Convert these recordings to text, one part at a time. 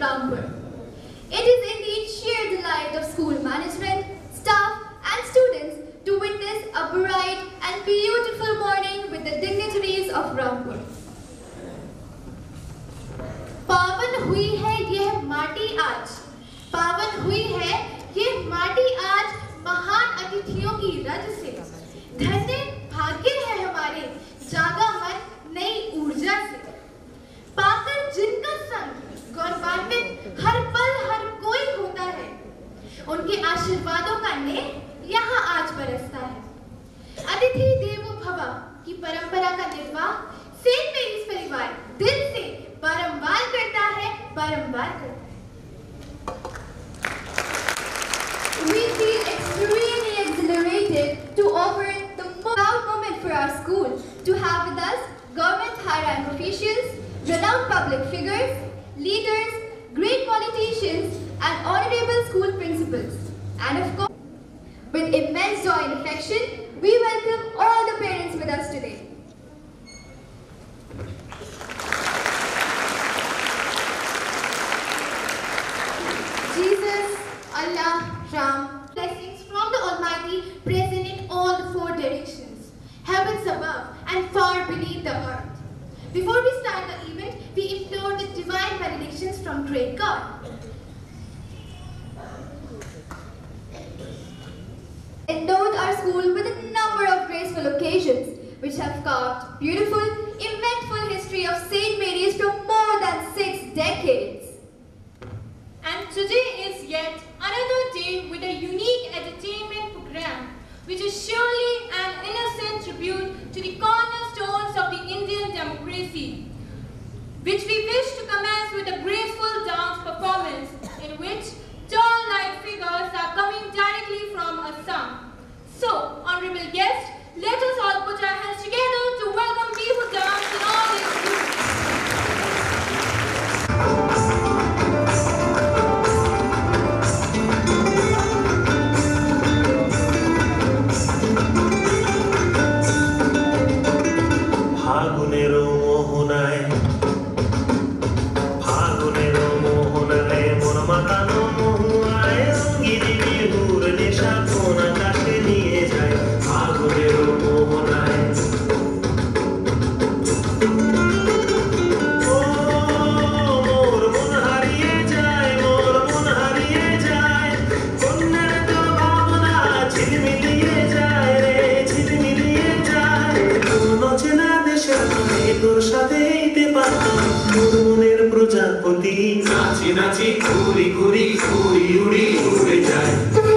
Rampur. It is indeed sheer delight of school management, staff and students to witness a bright and beautiful morning with the dignitaries of Rampur. पावन हुई है यह माटी आज, पावन हुई है यह माटी आज महान अतिथियों की रज से। धन्य भाग्य है हमारे जागा मन नई ऊर्जा से, पाकर जिनका संग गौरवान्वित हर पल हर कोई होता है, उनके आशीर्वादों का नेह यहाँ आज बरसता है। अतिथि देवो भव की परंपरा का निर्वाह सेंट मेरीज परिवार दिल से बारंबार करता है, बारंबार करता है। We feel extremely exhilarated to offer the proud moment for our school to have with us government high-rank officials, renowned public figures, leaders, great politicians, and honorable school principals. And of course, with immense joy and affection, we welcome all the parents with us today. Jesus, Allah, Ram, blessings from the Almighty present in all the four directions, heavens above and far beneath the earth. Before we start the event, we implore the divine benedictions from great God. Endowed our school with a number of graceful occasions which have carved beautiful, eventful history of St. Mary's from more than 6 decades. And today is yet another day with a unique edutainment program, which is surely an innocent tribute to the cornerstones of the Indian democracy, which we wish to commence with a graceful dance performance in which tall light figures are coming directly from Assam. So, honorable guests, let us all put our hands together to welcome Bihu dance in all its beauty. फागुनेरो मोहनाय पोती नाची नाची घूरी घूरी उड़ी उड़ी उड़ जाए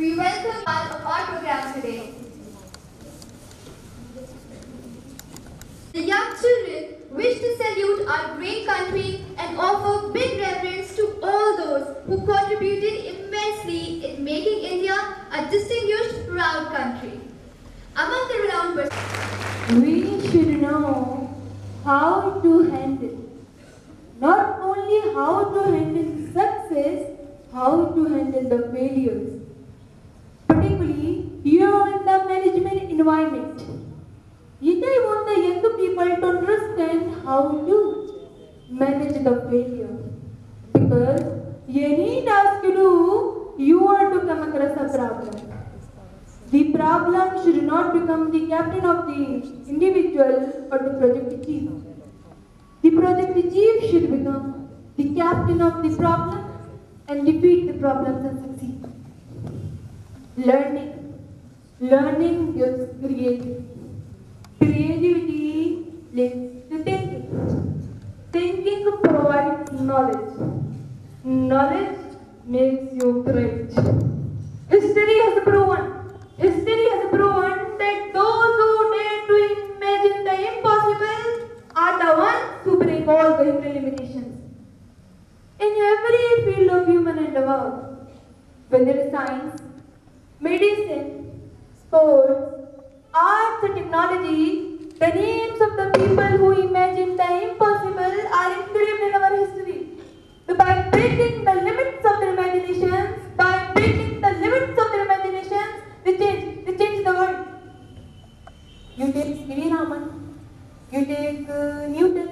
We welcome part of our program today. The young children wish to salute our great country and offer big reverence to all those who contributed immensely in making India a distinguished, proud country. Among the renowned persons, we should know how to handle, not only how to handle success, how to handle the failures. Particularly, here in the management environment. Yet I want the young people to understand how to manage the failure. Because any task you do, you are to come across a problem. The problem should not become the captain of the individual or the project chief. The project chief should become the captain of the problem and defeat the problems and succeed. Learning gives creativity. Creativity leads to thinking. Thinking provides knowledge. Knowledge makes you great. History has proven that those who dare to imagine the impossible are the ones who break all the human limitations. In every field of human endeavor, whether it's science, medicine, sports, arts and technology, the names of the people who imagine the impossible are engraved in our history. So by breaking the limits of their imaginations, they change the world. You take C.V. Raman, you take Newton,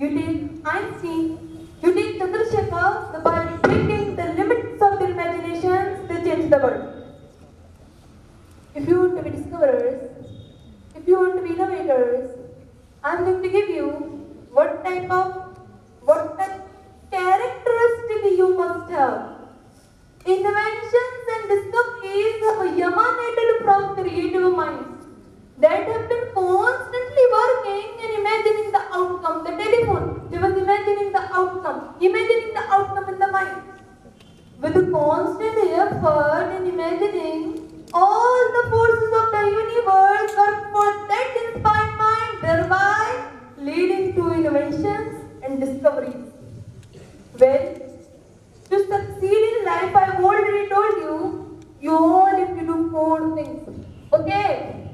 you take Einstein, you take Chandrasekhar, so by breaking the limits of their imaginations, they change the world. If you want to be discoverers, if you want to be innovators, I am going to give you what the characteristic you must have. Inventions and discoveries emanated from creative minds that have been constantly working and imagining the outcome. The telephone, they was imagining the outcome in the mind. With a constant effort in imagining, all the forces of the universe work for that inspired mind, thereby leading to innovations and discoveries. Well, to succeed in life, I have already told you, you all have to do 4 things. Okay?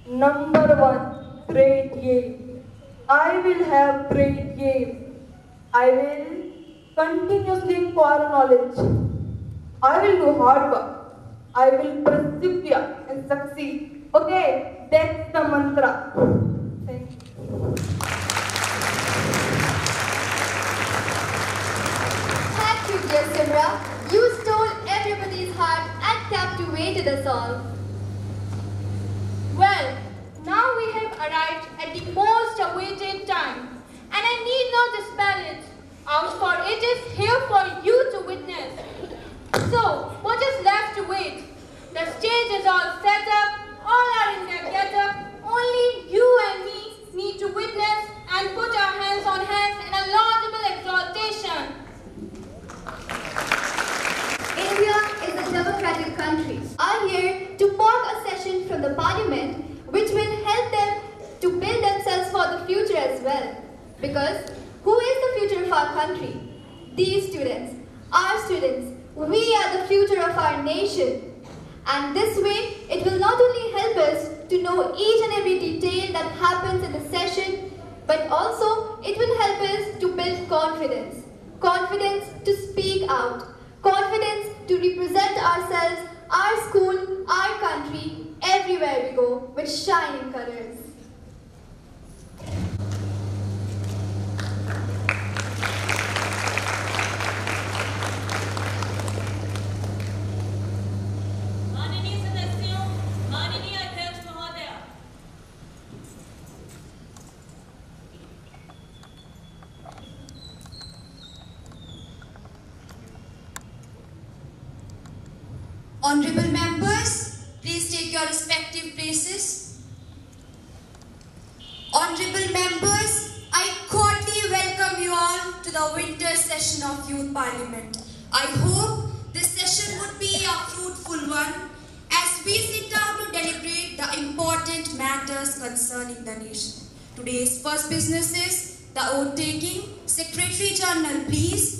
Number 1, great aim. I will have great aim. I will continuously acquire knowledge. I will do hard work. I will persevere and succeed. Okay? That's the mantra. Thank you. dear Simra. You stole everybody's heart and captivated us all. Well, now we have arrived at the most awaited time, and I need not dispel it, out for it is here for you to witness. So, what is left to wait? The stage is all set up, all are in their get-up, only you and me need to witness and put our hands on hands in a laudable exaltation. India is a democratic country. Are here to mock a session from the Parliament which will help them to build themselves for the future as well. Because who is the future of our country? These students, our students. We are the future of our nation. And this way, it will not only help us to know each and every detail that happens in the session, but also it will help us to build confidence. Confidence to speak out. Confidence to represent ourselves, our school, our country, everywhere we go with shining colors. Honorable members, please take your respective places. Honorable members, I cordially welcome you all to the winter session of Youth Parliament. I hope this session would be a fruitful one as we sit down to deliberate the important matters concerning the nation. Today's first business is the oath taking. Secretary General, please.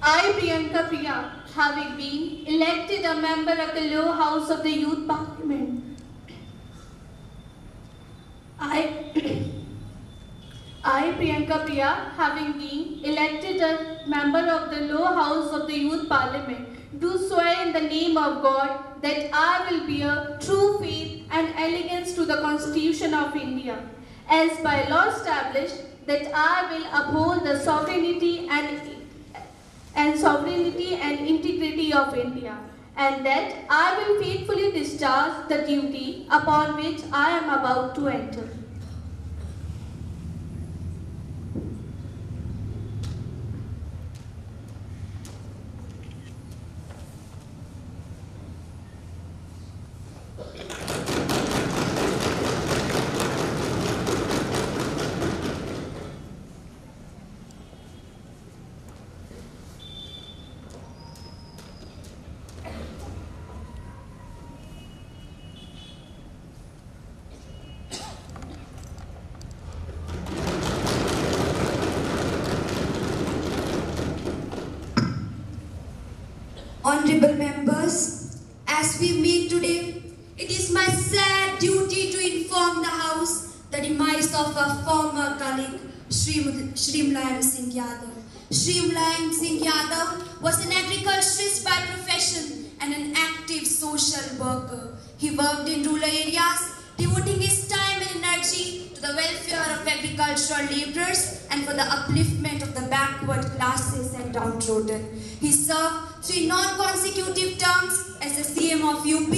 I, Priyanka Priya, having been elected a member of the lower house of the Youth Parliament. I, Priyanka Priya, having been elected a member of the lower house of the Youth Parliament, do swear in the name of God that I will bear true faith and allegiance to the Constitution of India, as by law established, that I will uphold the sovereignty and integrity of India, and that I will faithfully discharge the duty upon which I am about to enter. Honorable members, as we meet today, it is my sad duty to inform the House the demise of our former colleague, Shrimlayan Singh Yadav. Shrimlayan Singh Yadav was an agriculturist by profession and an active social worker. He worked in rural areas, devoting his time and energy to the welfare of agricultural laborers and for the upliftment of the backward classes and downtrodden. He served 3 non-consecutive terms as the CM of UP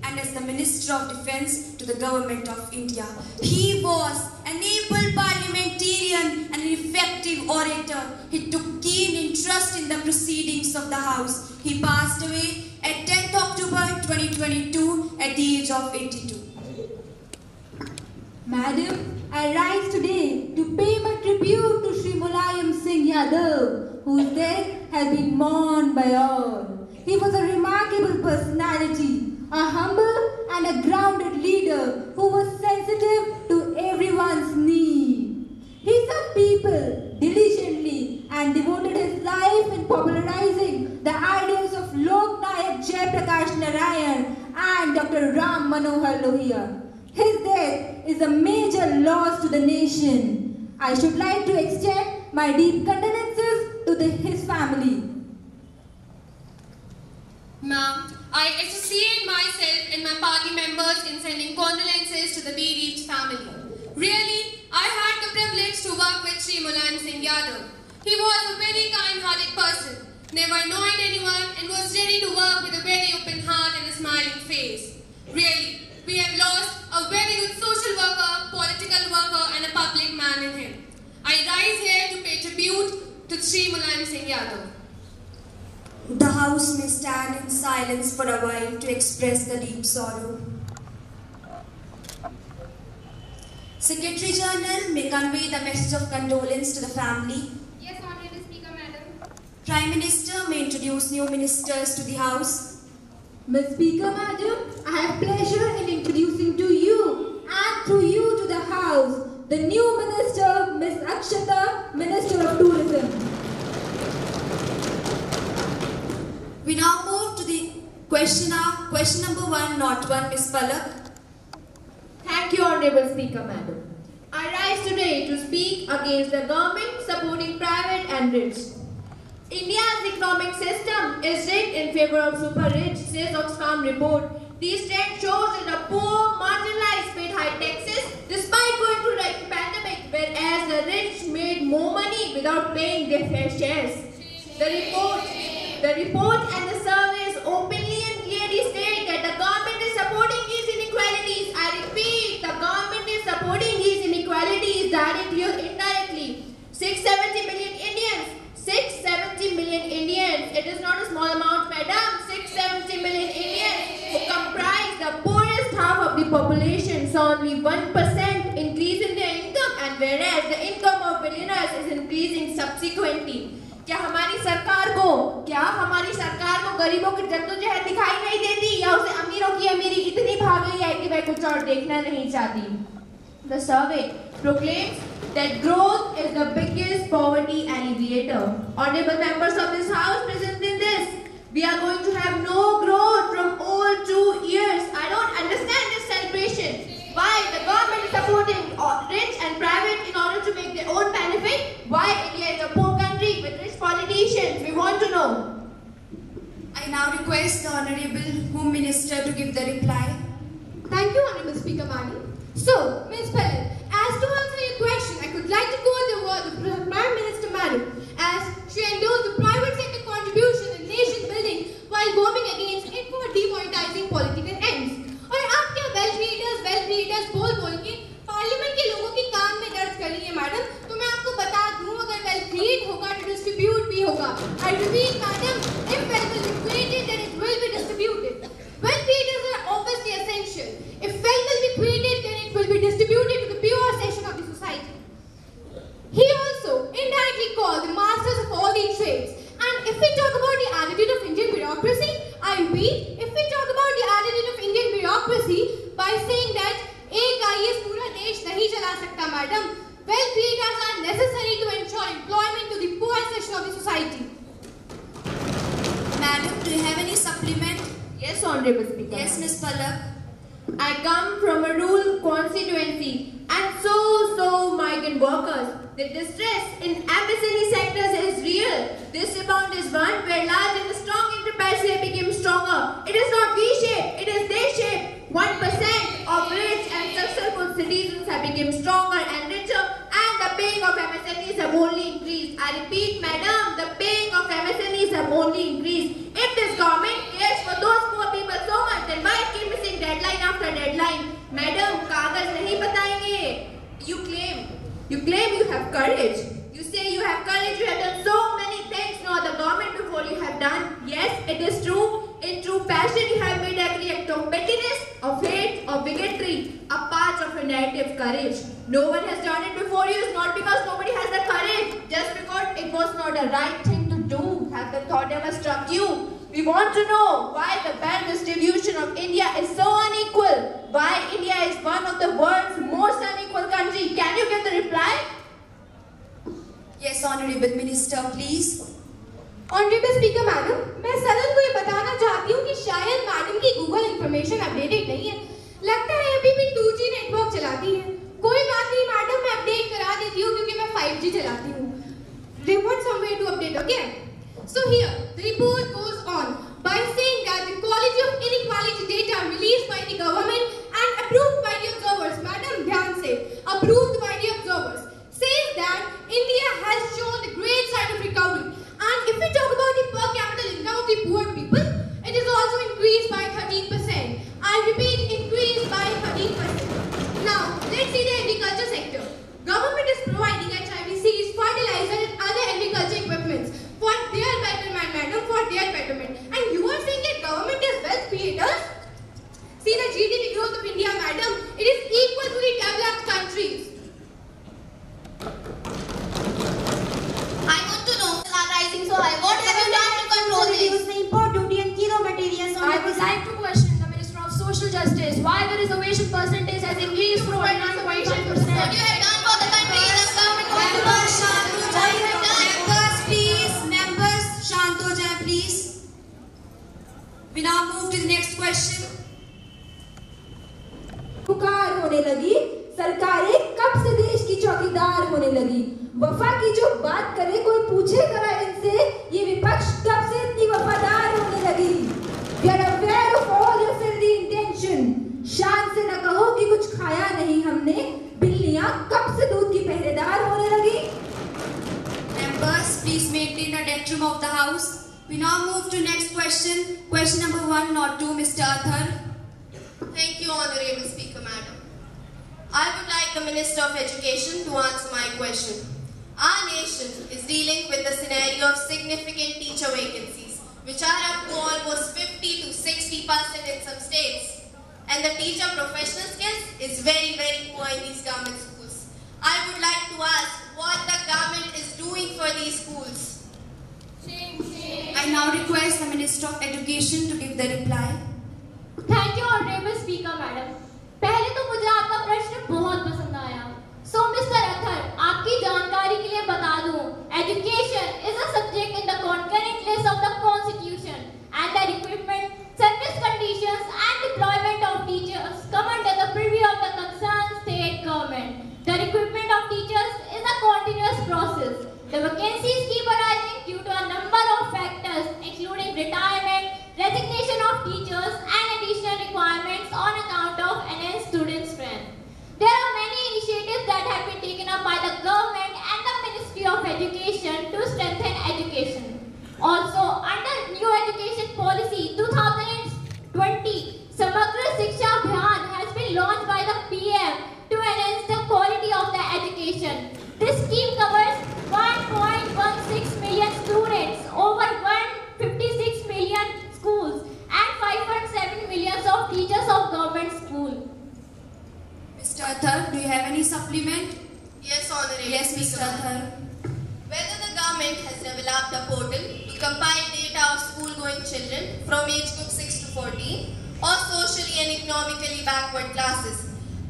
and as the Minister of Defence to the Government of India. He was an able parliamentarian and an effective orator. He took keen interest in the proceedings of the House. He passed away at 10th October 2022 at the age of 82. Madam, I rise today to pay my tribute to Shri Mulayam Singh Yadav, whose death has been mourned by all. He was a remarkable personality, a humble and a grounded leader who was sensitive to everyone's need. He served people diligently and devoted his life in popularizing the ideals of Lok Nayak Jayaprakash Narayan and Dr. Ram Manohar Lohia. His death is a major loss to the nation. I should like to extend my deep condolences to his family. Ma'am, I associate myself and my party members in sending condolences to the bereaved family. Really, I had the privilege to work with Sri Mulayam Singh Yadav. He was a very kind-hearted person, never annoyed anyone, and was ready to work with a very open heart and a smiling face. Really, we have lost a very good social worker, political worker, and a public man in him. I rise here to pay tribute to Sri Mulayam Singh Yadav. The House may stand in silence for a while to express the deep sorrow. Secretary General may convey the message of condolence to the family. Yes, Honorable Speaker, Madam. Prime Minister may introduce new ministers to the House. Ms. Speaker, Madam, I have pleasure in introducing to you and through you to the House the new Minister, Ms. Akshata, Minister of Tourism. We now move to the question number 1, not 1, Ms. Barak. Thank you, Honorable Speaker, Madam. I rise today to speak against the government supporting private and rich. India's economic system is rigged in favor of super rich, says Oxfam report. This trend shows that the poor, marginalized paid high taxes despite going through the pandemic, whereas the rich made more money without paying their fair shares. The report and the surveys openly and clearly state that the government is supporting these inequalities. I repeat, the government is supporting these inequalities directly or indirectly. 670 million Indians. 670 million Indians. It is not a small amount, madam. 670 million Indians who comprise the poorest half of the population saw only 1% increase in their income, and whereas the income of billionaires is increasing subsequently. क्या हमारी सरकार को गरीबों की जद्दोजहद दिखाई नहीं देती, या उसे अमीरों की अमीरी इतनी भा गई है कि वह कुछ और देखना नहीं चाहती? The survey proclaims that growth is the biggest poverty alleviator. Honorable members of this House present in this, we are going to have no growth from all 2 years. I don't understand this celebration. Why the government is supporting rich and private in order to make their own benefit? Why India is a poor country with rich politicians? We want to know. I now request the Honorable Home Minister to give the reply. Thank you, Honorable Speaker, Madam. So, Ms. Pellet, as to answer your question, I could like to quote the words of the Prime Minister, Madam, as she endorsed the private sector contribution in nation building while warming against it for demonetizing political ends. और आप क्या well creators बोल के parliament के लोगों की कान में दर्द कर रही है मैडम? तो मैं आपको बता दूं, अगर वेल क्रिएट होगा तो डिस्ट्रीब्यूट भी होगा. I repeat, madam, if wealth will be created, then it will be distributed. Wealth creators are obviously essential. If wealth will be created, then it will be distributed to the pure section of the society. He also indirectly called the masters of all the trades. And if we talk about the attitude of Indian bureaucracy, I repeat, if we talk about the attitude of Indian bureaucracy by saying that एक IAS पूरा देश नहीं चला सकता, madam, wealth creators are necessary to ensure employment to the poor section of the society. Madam, do you have any supplement? Yes, Honorable Speaker. Yes, Ms. Barak. I come from a rural constituency and so migrant workers. The distress in MSME sectors is real. This rebound is one where large and strong enterprises became stronger. It is not V-shaped, it is they-shaped. 1% of rich and successful citizens have become stronger and richer, and the paying of MSMEs have only increased. I repeat, madam, the paying of MSMEs have only increased. If this government cares for those poor people so much, then why keep missing deadline after deadline? Madam, कागज नहीं बताएंगे. You claim you have courage. You say you have courage. You have done so many things no other government before you have done. Yes, it is true. In true fashion, you have made every act of pettiness, of hate, of bigotry a part of your narrative courage. No one has done it before you. It's not because nobody has the courage. Just because it was not the right thing to do. Have the thought ever struck you? We want to know why the bad distribution of India is so unequal. Why India is one of the world's most unequal countries. Can you give the reply? Yes, Honorable Minister, please. Honourable speaker madam, मैं सदन को ये बताना चाहती हूँ कि शायद madam की गूगल इंफॉर्मेशन अपडेटेड नहीं है। लगता है अभी भी 2G नेटवर्क चलाती है। कोई बात नहीं मैडम, मैं अपडेट करा देती हूँ क्योंकि मैं 5G चलाती हूँ। Report somewhere to update, okay? So here, the report goes on by saying that the quality of inequality data released by the government and approved by the observers, madam, dhyan se, approved by the observers, says that India has shown the great side of recovery. And if we talk about the per capita income of the poor people, it is also increased by 13%. I repeat, increased by 13%. Now, let's see the agriculture sector. Government is providing HIVCs, fertilizer and other agriculture equipments for their betterment, madam, for their betterment. And you are saying that government is wealth creators? See the GDP growth of India, madam, it is equal to the developed countries. I want to know, are rising so high. What have you done to control this? The import duty and kilo materials. I would like to question the Minister of Social Justice why the reservation percentage has increased from 49.5%. What you have done for the country is a government. Members, शांत हो जाएं please. We now move to the next question. पुकार होने लगी, सरकारें कब से देश की चौकीदार होने लगी। वफा की जो बात करे कोई पूछेगा इनसे, ये विपक्ष कब से इतनी वफादार होने लगी। We are aware of all your filthy intention. शान से न कहो कि कुछ खाया नहीं हमने, बिल्लियां कब से दूध की पहरेदार होने लगी। Members, please maintain the decorum of the house. We now move to next question. Question number 1, not 2, Mr. Athar. Thank you, Honorable Speaker, Madam. I would like the Minister of Education to answer my question. Our nation is dealing with the scenario of significant teacher vacancies, which are up to almost 50 to 60% in some states. And the teacher professional skills is very, very poor in these government schools. I would like to ask what the government is doing for these schools. I now request the Minister of Education to give the reply. Thank you, Honorable Speaker, Madam. पहले तो मुझे आपका प्रश्न बहुत पसंद आया। So, Mr. Athar, आपकी जानकारी के लिए बता दूं, education is a subject in the concurrent list of the Constitution, and the recruitment, service conditions, and deployment of teachers come under the purview of the concerned state government. The recruitment of teachers is a continuous process. The vacancies keep arising due to a number of factors, including retirement, resignation of teachers, and additional requirements on account of enhanced student strength. There are many initiatives that have been taken up by the government and the Ministry of Education to strengthen education. Also, under New Education Policy 2020, Samagra Shiksha Abhiyan has been launched by the PM to enhance the quality of the education. This scheme covers 1.16 million students, over 156 million schools, and 5.7 million of teachers of government school. Mr. Athar, do you have any supplement? Yes, Honorable. Yes, Mr. Athar. Whether the government has developed a portal to compile data of school-going children from age group 6 to 14 or socially and economically backward classes.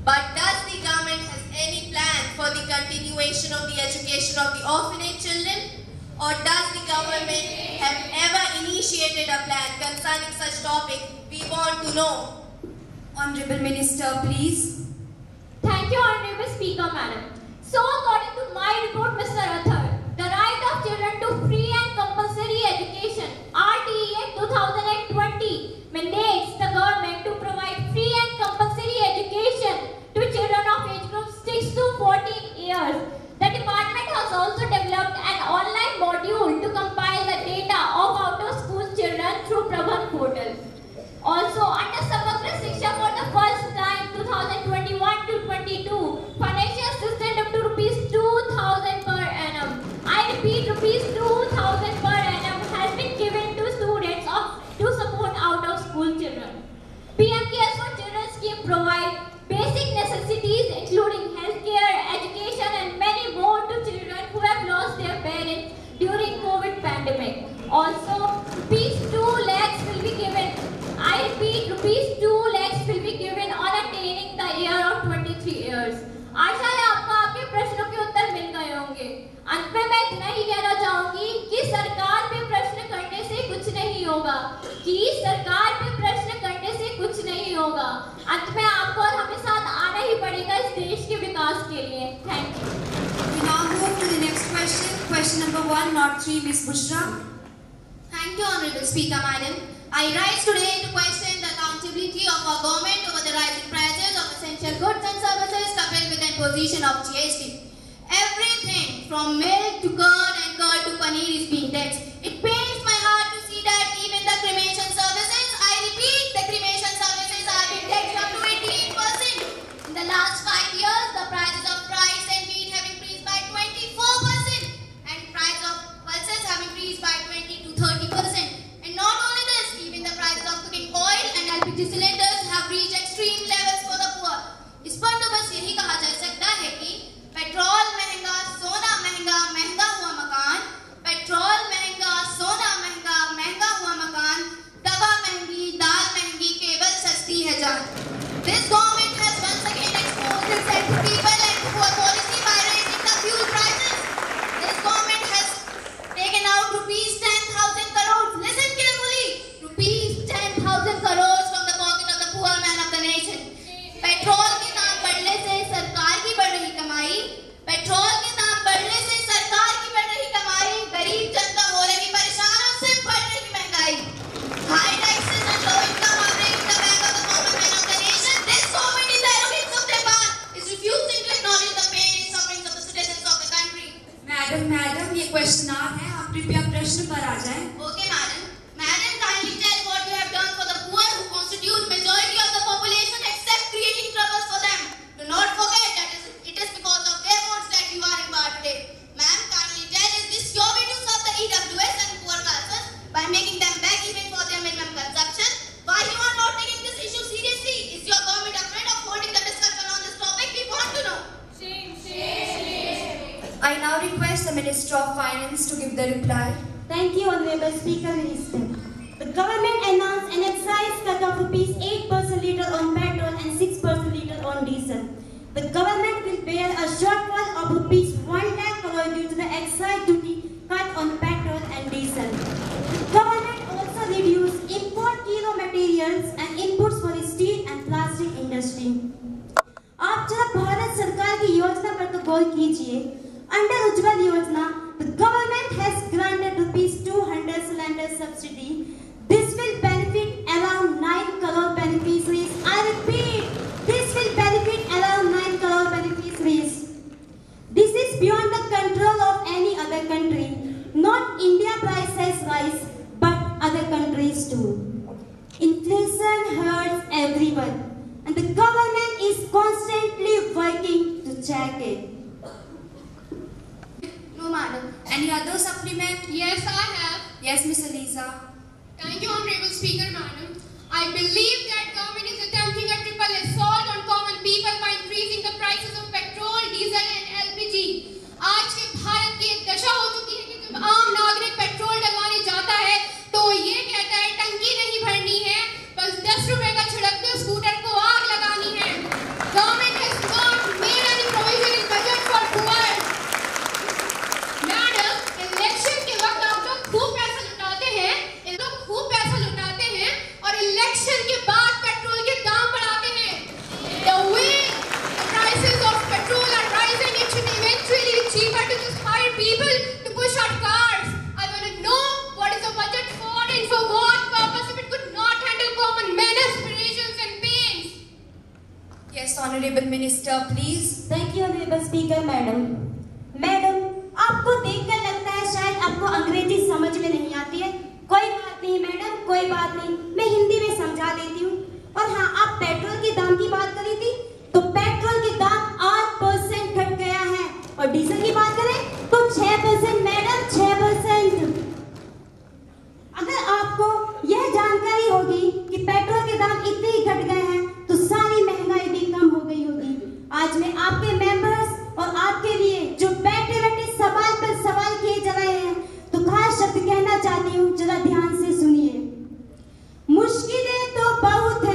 But does the government has any plan for the continuation of the education of the orphanage children? Or does the government have ever initiated a plan concerning such topic? We want to know. Honorable Minister, please. Thank you, Honorable Speaker, Madam. So, according to my report, Mr. Athar, the right of children to free and compulsory education, RTE 2020, mandates the government to provide free and compulsory education to children of age group 6 to 14 years. The department has also developed an online module to compile the data of out-of-school children through Prabhan portal. Also, under Samagra Shiksha for the first time 2021 to 22, financial assistance up to rupees 2,000 per annum. I repeat, rupees 2,000 per annum has been given to students to support out-of-school children. PM Cares for Children scheme provide basic necessities including healthcare, education, and many more to children who have lost their parents during COVID pandemic. Also, rupees 2 lakhs will be given. I repeat, rupees 2 lakhs will be given on attaining the year of 23 years. आशा है आपको आपके प्रश्नों के उत्तर मिल गए होंगे। अंत में मैं इतना ही कहना चाहूंगी कि सरकार भी प्रश्न Thank you. We now move to the next question. Question number 1, not 3, Ms. Bushra. Thank you, Honorable Speaker, Madam. I rise today to question the accountability of our government over the rising prices of essential goods and services coupled with the imposition of GST. Everything from milk to curd and curd to paneer is being taxed. It pains my heart to see that even the cremation services, I repeat, the cremation services are being taxed up to 18%. In the last 5 years, the prices of rice and meat have increased by 24% and price of pulses have increased by 20 to 30%. And not only this, even the prices of cooking oil and LPG cylinders have reached extreme levels for the poor. इस पर तो बस यही कहा जा सकता है कि पेट्रोल महंगा, सोना महंगा, महंगा हुआ मकान, पेट्रोल महंगा, सोना महंगा, महंगा हुआ मकान, दवा महंगी, दाल महंगी, केवल सस्ती है जान. This government has once again exposed itself to people and to poor policy by raising the fuel prices. This government has taken out rupees 10,000 crores. Listen carefully, rupees 10,000 crores from the pocket of the poor man of the nation. Petrol के दाम बढ़ने से सरकार की बढ़ रही कमाई, petrol के दाम बढ़ने से सरकार की बढ़ रही कमाई, गरीब जनता हो रही परेशान और सिर्फ बढ़ रही महंगाई. High taxes and low income are breaking the back of the common man of the nation. This government is arrogant of their part, is refusing to acknowledge the pain and sufferings of the citizens of the country. Madam ये question है, आप कृपया प्रश्न पर आ जाएं. Okay, madam. Madam, kindly tell what you have done for the poor who constitute majority of the population except creating troubles for them. Do not forget that it is because of their votes that you are in power today. Ma'am, kindly tell, is this your way to serve the EWS and poor classes by making them beg even for their minimum consumption? Why you are not taking this issue seriously? Is your government afraid of holding the discussion on this topic? We want to know. I now request the Minister of Finance to give the reply. Thank you, Honorable Speaker, Minister. The government announced an excise cut of rupees 8 per litre on petrol and 6 per litre on diesel. The government will bear a shortfall of rupees 1 lakh crore due to the excise duty cut on petrol and diesel. The government also reduced import kilo materials and inputs for steel and plastic industry. आप जरा भारत सरकार की योजना पर तो गौर कीजिए. Under Ujjwal Yojana, the government has granted rupees 200 cylinder subsidy. This will benefit around 9 crore beneficiaries. I repeat, this will benefit around 9 crore beneficiaries. This is beyond the control of any other country. Not India prices rise, but other countries too. Inflation hurts everyone, and the government is constantly working to check it. No, madam. Any other supplement? Yes, I have. Yes, Miss Eliza. Thank you, Honorable Speaker, Madam. I believe that government is attempting a triple assault on common people by increasing the prices of petrol, diesel and LPG. आज के भारत की एक दशा हो चुकी है कि जब आम नागरिक पेट्रोल डलवाने जाता है तो ये कहता है टंकी नहीं भरनी है, बस 10 रुपए का छिड़क दो, स्कूटर को आग लगानी है. Government has not made any provision in budget for poor. Madam, election के वक्त आप लोग खूब पैसा लुटाते हैं, और इलेक्शन के बाद पेट्रोल के दाम बढ़ाते हैं. The way the prices of petrol are rising, it should eventually be cheaper to just hire people to push our cars. I want to know what is the budget for and for what purpose if it could not handle common men aspirations and pains. Yes, Honorable Minister, please. Thank you, Honorable Speaker, Madam. Madam, आपको देखकर लगता है शायद आपको अंग्रेजी समझ में नहीं आती है. कोई बात नहीं मैडम, कोई बात नहीं, मैं हिंदी में समझा देती हूँ. और हाँ, आप पेट्रोल के दाम की बात करी थी, तो पेट्रोल के दाम 8% घट गया है, और डीजल की बात करें तो 6% मैडम, 6%. अगर आपको यह जानकारी होगी कि पेट्रोल के दाम इतने ही घट गए हैं, तो सारी महंगाई भी कम हो गई होगी. आज मैं आपके मेंबर्स और आपके लिए जो बैठे बैठे सवाल पर सवाल किए जा रहे हैं, तो खास शब्द कहना चाहती हूँ, जरा ध्यान से सुनिए. मुश्किलें तो बहुत है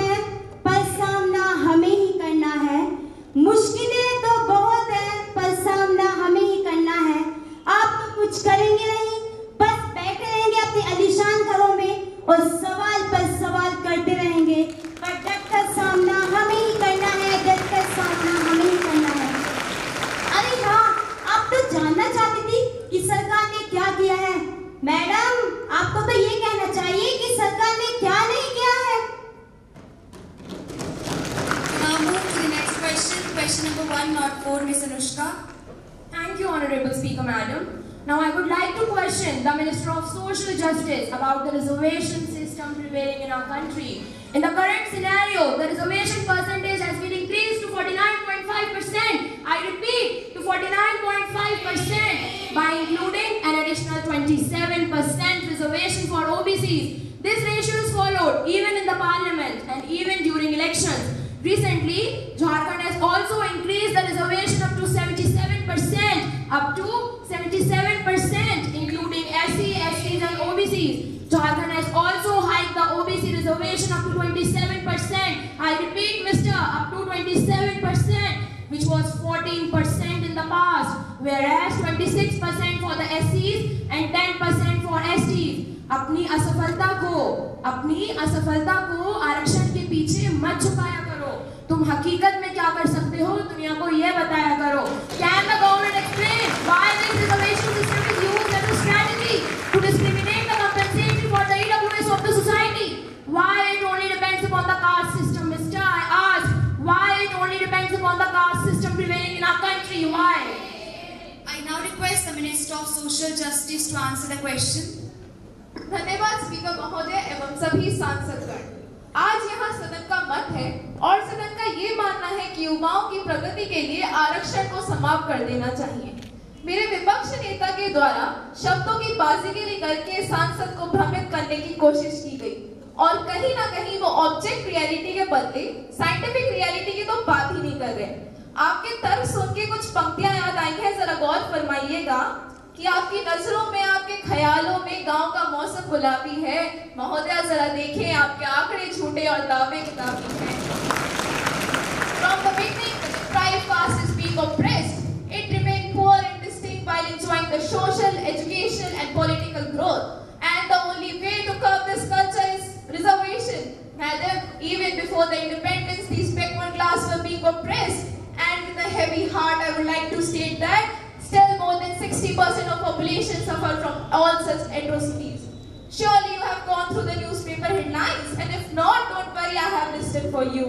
104, Ms. Anushka. Thank you, Honorable Speaker Madam. Now I would like to question the Minister of Social Justice about the reservation system prevailing in our country. In the current scenario, the reservation percentage has been increased to 49.5%. I repeat, to 49.5% by including an additional 27% reservation for OBCs. This ratio is followed even in the parliament and even during elections. Recently, Jharkhand has also increased the reservation up to 77%, including SC, STs and OBCs. Jharkhand has also hiked the OBC reservation up to 27%. I repeat, Mr. up to 27%, which was 14% in the past, whereas 26% for the SCs and 10% for STs. अपनी असफलता को आरक्षण के पीछे मत छुपाया करो। तुम हकीकत में क्या कर सकते हो, दुनिया को ये बताया करो। Can the government explain why this reservation system is used as a strategy to discriminate the compensation for the EWS of the society? Why it only depends upon the caste system, Mr. I ask. Why it only depends upon the caste system prevailing in our country? Why? I now request the Minister of Social Justice to answer the question. धन्यवाद speaker महोदय एवं सभी सांसदगण। आज यहाँ सदन का मत है और सदन का ये मानना है कि युवाओं की प्रगति के लिए आरक्षण को समाप्त कर देना चाहिए। मेरे विपक्ष नेता के द्वारा शब्दों की बाजीगरी करके सांसद को भ्रमित करने की कोशिश की गई और कहीं ना कहीं वो ऑब्जेक्ट रियलिटी के बदले साइंटिफिक रियलिटी की तो बात ही नहीं कर रहे। आपके तर्क सुन के कुछ पंक्तियां याद आई हैं, जरा गौर फरमाइएगा कि आपकी नजरों में, आपके ख्यालों में गांव का मौसम गुलाबी है। महोदया जरा देखें, आपके आंकड़े झूठे और दावे किताबी हैं। From the beginning, the deprived caste is being oppressed. It remained poor and distinct while enjoying the social, educational, and political growth. And the only way to curb this culture is reservation. Madam, even before the independence, these backward class were being oppressed. And with a heavy heart, I would like to state that still more than 60% of population suffer from all such atrocities. Surely you have gone through the newspaper headlines, and if not, don't worry, I have listed for you.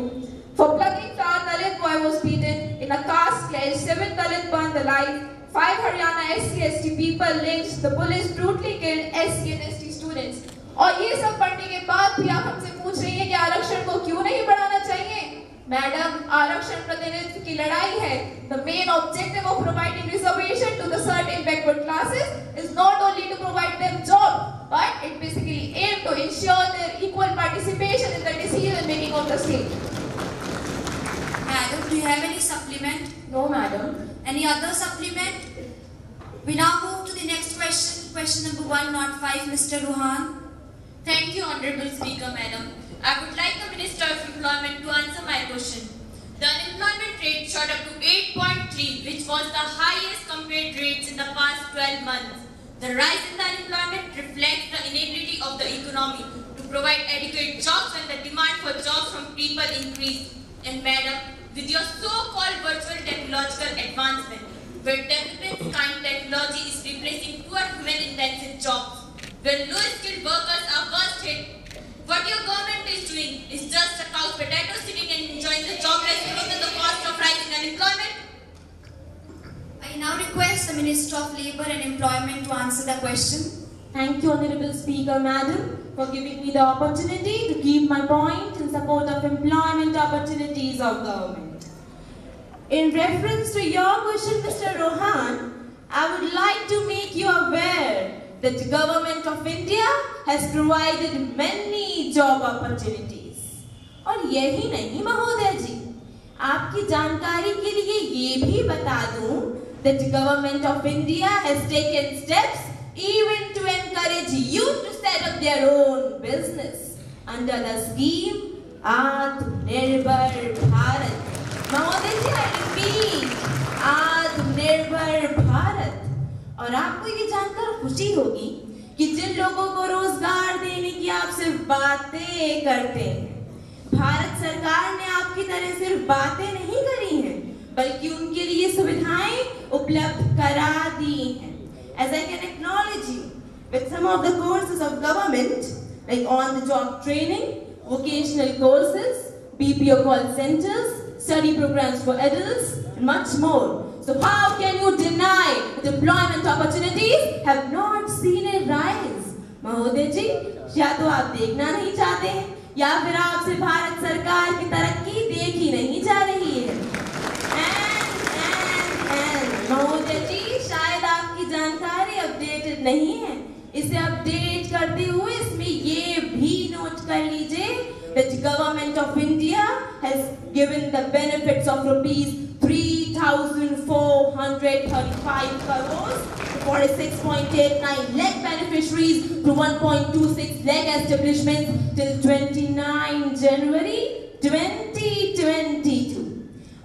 For plucking flower, Dalit boy was beaten in a caste clash, 7 Dalit burned alive, 5 Haryana SC/ST people lynched, the police brutally killed SC and ST students. और ये सब पढ़ने के बाद भी आप हमसे पूछ रही हैं कि आरक्षण को क्यों नहीं बढ़ाना चाहिए? मैडम, आरक्षण प्रतिनिधित्व की लड़ाई है। The main objective of providing reservation to the certain backward classes is not only to provide them job, but it basically aims to ensure their equal participation in the decision making of the state. Madam, do you have any supplement? No, madam. Any other supplement? We now move to the next question. Question number 105, Mr. Ruhan. Thank you, Honorable Speaker, Madam. I would like the Minister of Employment to answer my question. The unemployment rate shot up to 8.3, which was the highest compared rates in the past 12 months. The rise in the unemployment reflects the inability of the economy to provide adequate jobs when the demand for jobs from people increased. And Madam, with your so-called virtual technological advancement, where development-kind technology is replacing poor human-intensive jobs, where low-skilled workers are worst hit, what your government is doing is just a couch potato sitting and enjoying the jobless growth and the cost of rising unemployment. I now request the Minister of Labour and Employment to answer the question. Thank you, Honorable Speaker, Madam, for giving me the opportunity to keep my point in support of employment opportunities of government. In reference to your question, Mr. Rohan, I would like to make you aware that the government of India has provided many job opportunities. और यही नहीं महोदय जी, आपकी जानकारी के लिए ये भी बता दूं that the government of India has taken steps even to encourage youth to set up their own business under the scheme Atmanirbhar Bharat. महोदय जी, I repeat, Atmanirbhar Bharat. और आपको ये जानकर खुशी होगी कि जिन लोगों को रोजगार देने की आप सिर्फ बातें करते हैं, भारत सरकार ने आपकी तरह सिर्फ बातें नहीं करी हैं, बल्कि उनके लिए सुविधाएं उपलब्ध करा दी हैं. As I can acknowledge you, with some of the courses of government, like on-the-job training, vocational courses, BPO call centers, study programs for adults, and much more. So how can you deny that employment opportunities have not seen a rise? महोदय जी, या तो आप देखना नहीं चाहते हैं, या फिर आपसे भारत सरकार की तरक्की देखी नहीं जा रही है। महोदय जी, शायद आपकी जानकारी अपडेटेड नहीं है। इसे अपडेट करते हुए इसमें ये भी नोट कर लीजिए that the government of India has given the benefits of rupees 3,435 crores to 46.89 lakh beneficiaries to 1.26 lakh establishments till 29 January 2022.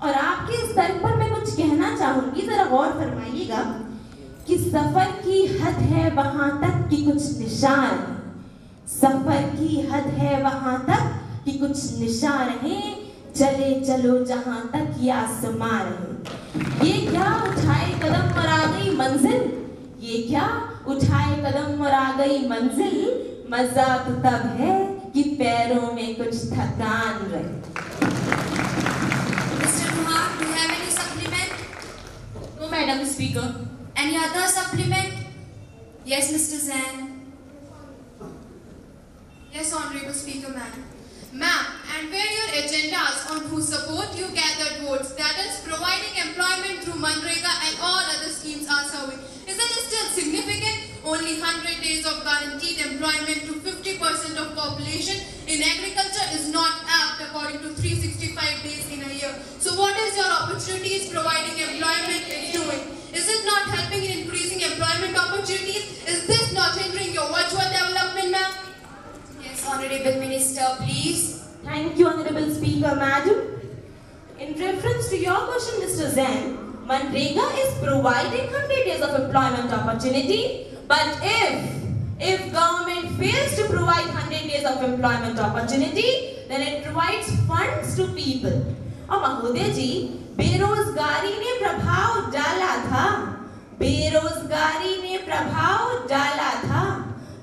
और आपके स्तर पर मैं कुछ कहना चाहूंगी, जरा गौर फरमाइएगा कि सफर की हद है वहां तक कि कुछ निशान, सफर की हद है वहां तक कि कुछ निशान है, चले चलो जहां तक ये आसमां रहे। ये क्या उठाए कदम और आ गई मंजिल, ये क्या उठाए कदम और आ गई मंजिल, मजा तो तब है कि पैरों में कुछ थकान रहे। Mr. Kumar, do you have any supplement? No, Madam Speaker. Any other supplement? Yes, Mr. Zain. Yes, Honorable Speaker, ma'am. Ma'am, and where your agendas on whose support you gathered votes, that is providing employment through Manrega and all other schemes are serving, is it still significant? Only 100 days of guaranteed employment to 50% of population in agriculture is not apt according to 365 days in a year. So what is your opportunities providing employment is doing? Is it not helping in increasing employment opportunities? Is this not hindering your virtual development, ma'am? Yes, Honorable Minister, please. Thank you, Honorable Speaker, Madam. In reference to your question, Mr. Zain, Manrega is providing 100 days of employment opportunity, but if government fails to provide 100 days of employment opportunity, then it provides funds to people. और महोदय जी, बेरोजगारी ने प्रभाव डाला था, बेरोजगारी ने प्रभाव डाला था,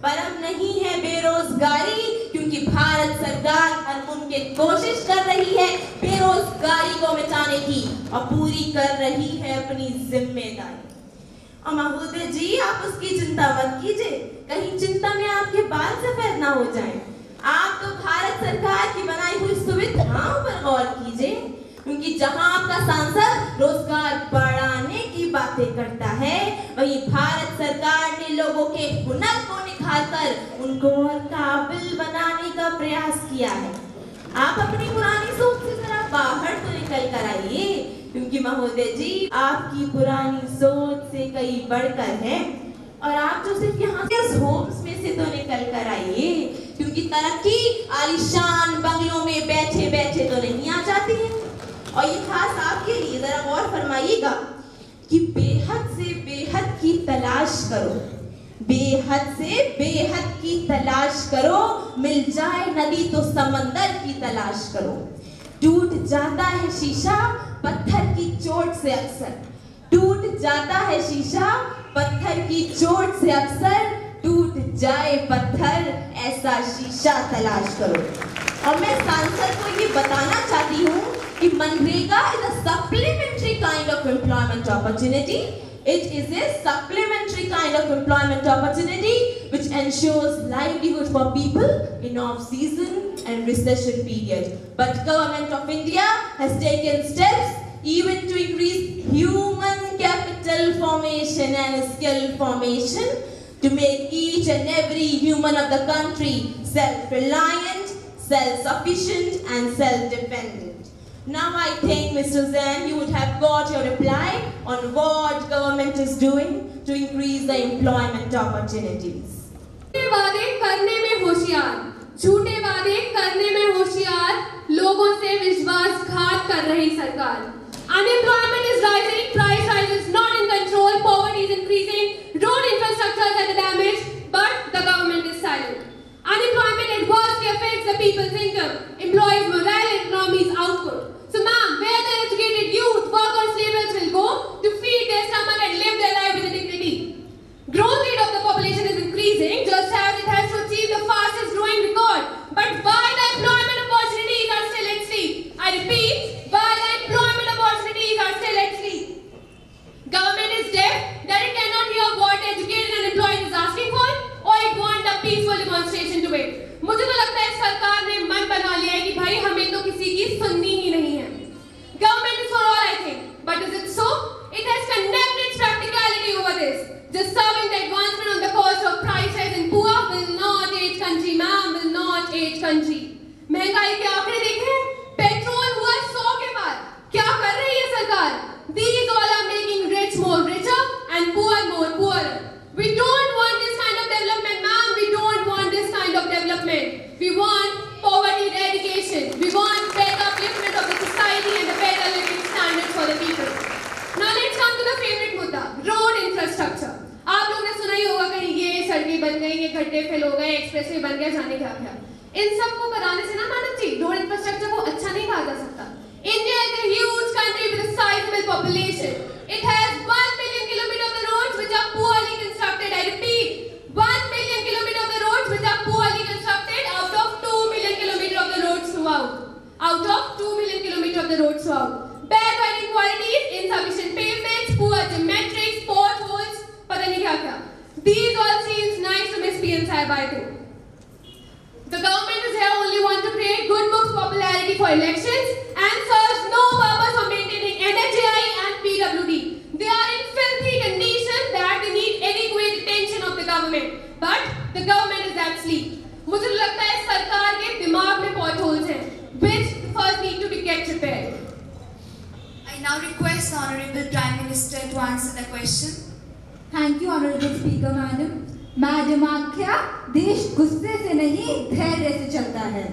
पर अब नहीं है बेरोजगारी, क्योंकि भारत सरकार अनमुमकिन कोशिश कर रही है बेरोजगारी को मिटाने की और पूरी कर रही है अपनी जिम्मेदारी। और महोदय जी, आप उसकी चिंता मत कीजिए, कहीं चिंता में आपके बाल सफेद ना हो जाएं। आप तो भारत सरकार की बनाई हुई सुविधाओं पर गौर कीजिए, क्योंकि जहां आपका सांसद रोजगार बढ़ाने की बातें करता है, वहीं भारत सरकार ने लोगों के हुनर को निखारकर उनको और काबिल बनाने का प्रयास किया है। आप अपनी पुरानी सोच से जरा बाहर तो निकल कर आइए, क्योंकि महोदय जी, आपकी पुरानी सोच से कई बढ़कर है, और आप जो सिर्फ यहाँ के होम्स में से तो निकल कर आइए, क्योंकि तरक्की आलीशान बंगलों में बैठे बैठे तो नहीं आ जाती है। और ये खास आपके लिए, जरा गौर फरमाइएगा कि बेहद से बेहद की तलाश करो, बेहद से बेहद की तलाश करो, मिल जाए नदी तो समंदर की तलाश करो। टूट जाता है शीशा पत्थर की चोट से अक्सर, टूट जाता है शीशा पत्थर की चोट से अक्सर, टूट जाए पत्थर ऐसा शीशा तलाश करो। और मैं सांसद को ये बताना चाहती हूँ कि MNREGA is a supplementary kind of employment opportunity. It is a supplementary kind of employment opportunity which ensures livelihood for people in off-season and recession period. But Government of India has taken steps even to increase human capital formation and skill formation to make each and every human of the country self-reliant, self-sufficient and self-dependent. Now I think, Mr. Zain, you would have got your reply on what government is doing to increase the employment opportunities. झूठे वादे करने में होशियार, झूठे वादे करने में होशियार, लोगों से विश्वासघात कर रही सरकार। Unemployment is rising, price rise is not in control, poverty is increasing, road infrastructure is damaged, but the government is silent. Unemployment adversely affects the people's income, employees' morale, and economy's output. So, ma'am, where the educated youth, workers, laborers will go to feed their stomach and live their life with dignity? Growth rate of the population is increasing, just as it has to achieve the fastest growing record. But why the employment opportunities are still at stake? I repeat, why the गड्ढे fill हो गए, expressway बन गया, जाने क्या क्या। इन सब को कराने से ना मानव जी रोड इंफ्रास्ट्रक्चर को अच्छा नहीं कहा जा सकता। India is a huge country with a sizable population. It has 1 million kilometers of the roads which are poorly constructed. I repeat, 1 million kilometers of the roads which are poorly constructed out of 2 million kilometers of the roads throughout. Out of 2 million kilometers of the roads throughout. Bad riding qualities, insufficient pavements, poor geometrics, potholes, pata nahi kya kya. These all seems nice to Miss PM Sahib, I think. The government is here only want to create good books popularity for elections and serves no purpose for maintaining NHAI and PWD. They are in filthy condition that they need adequate attention of the government. But the government is asleep. मुझे लगता है सरकार के दिमाग में potholes हैं, which first need to be get repaired. I now request the Honorable Prime Minister to answer the question. Thank you, Honorable Speaker, Madam. Madam आख्या देश गुस्से से नहीं धैर्य से चलता है.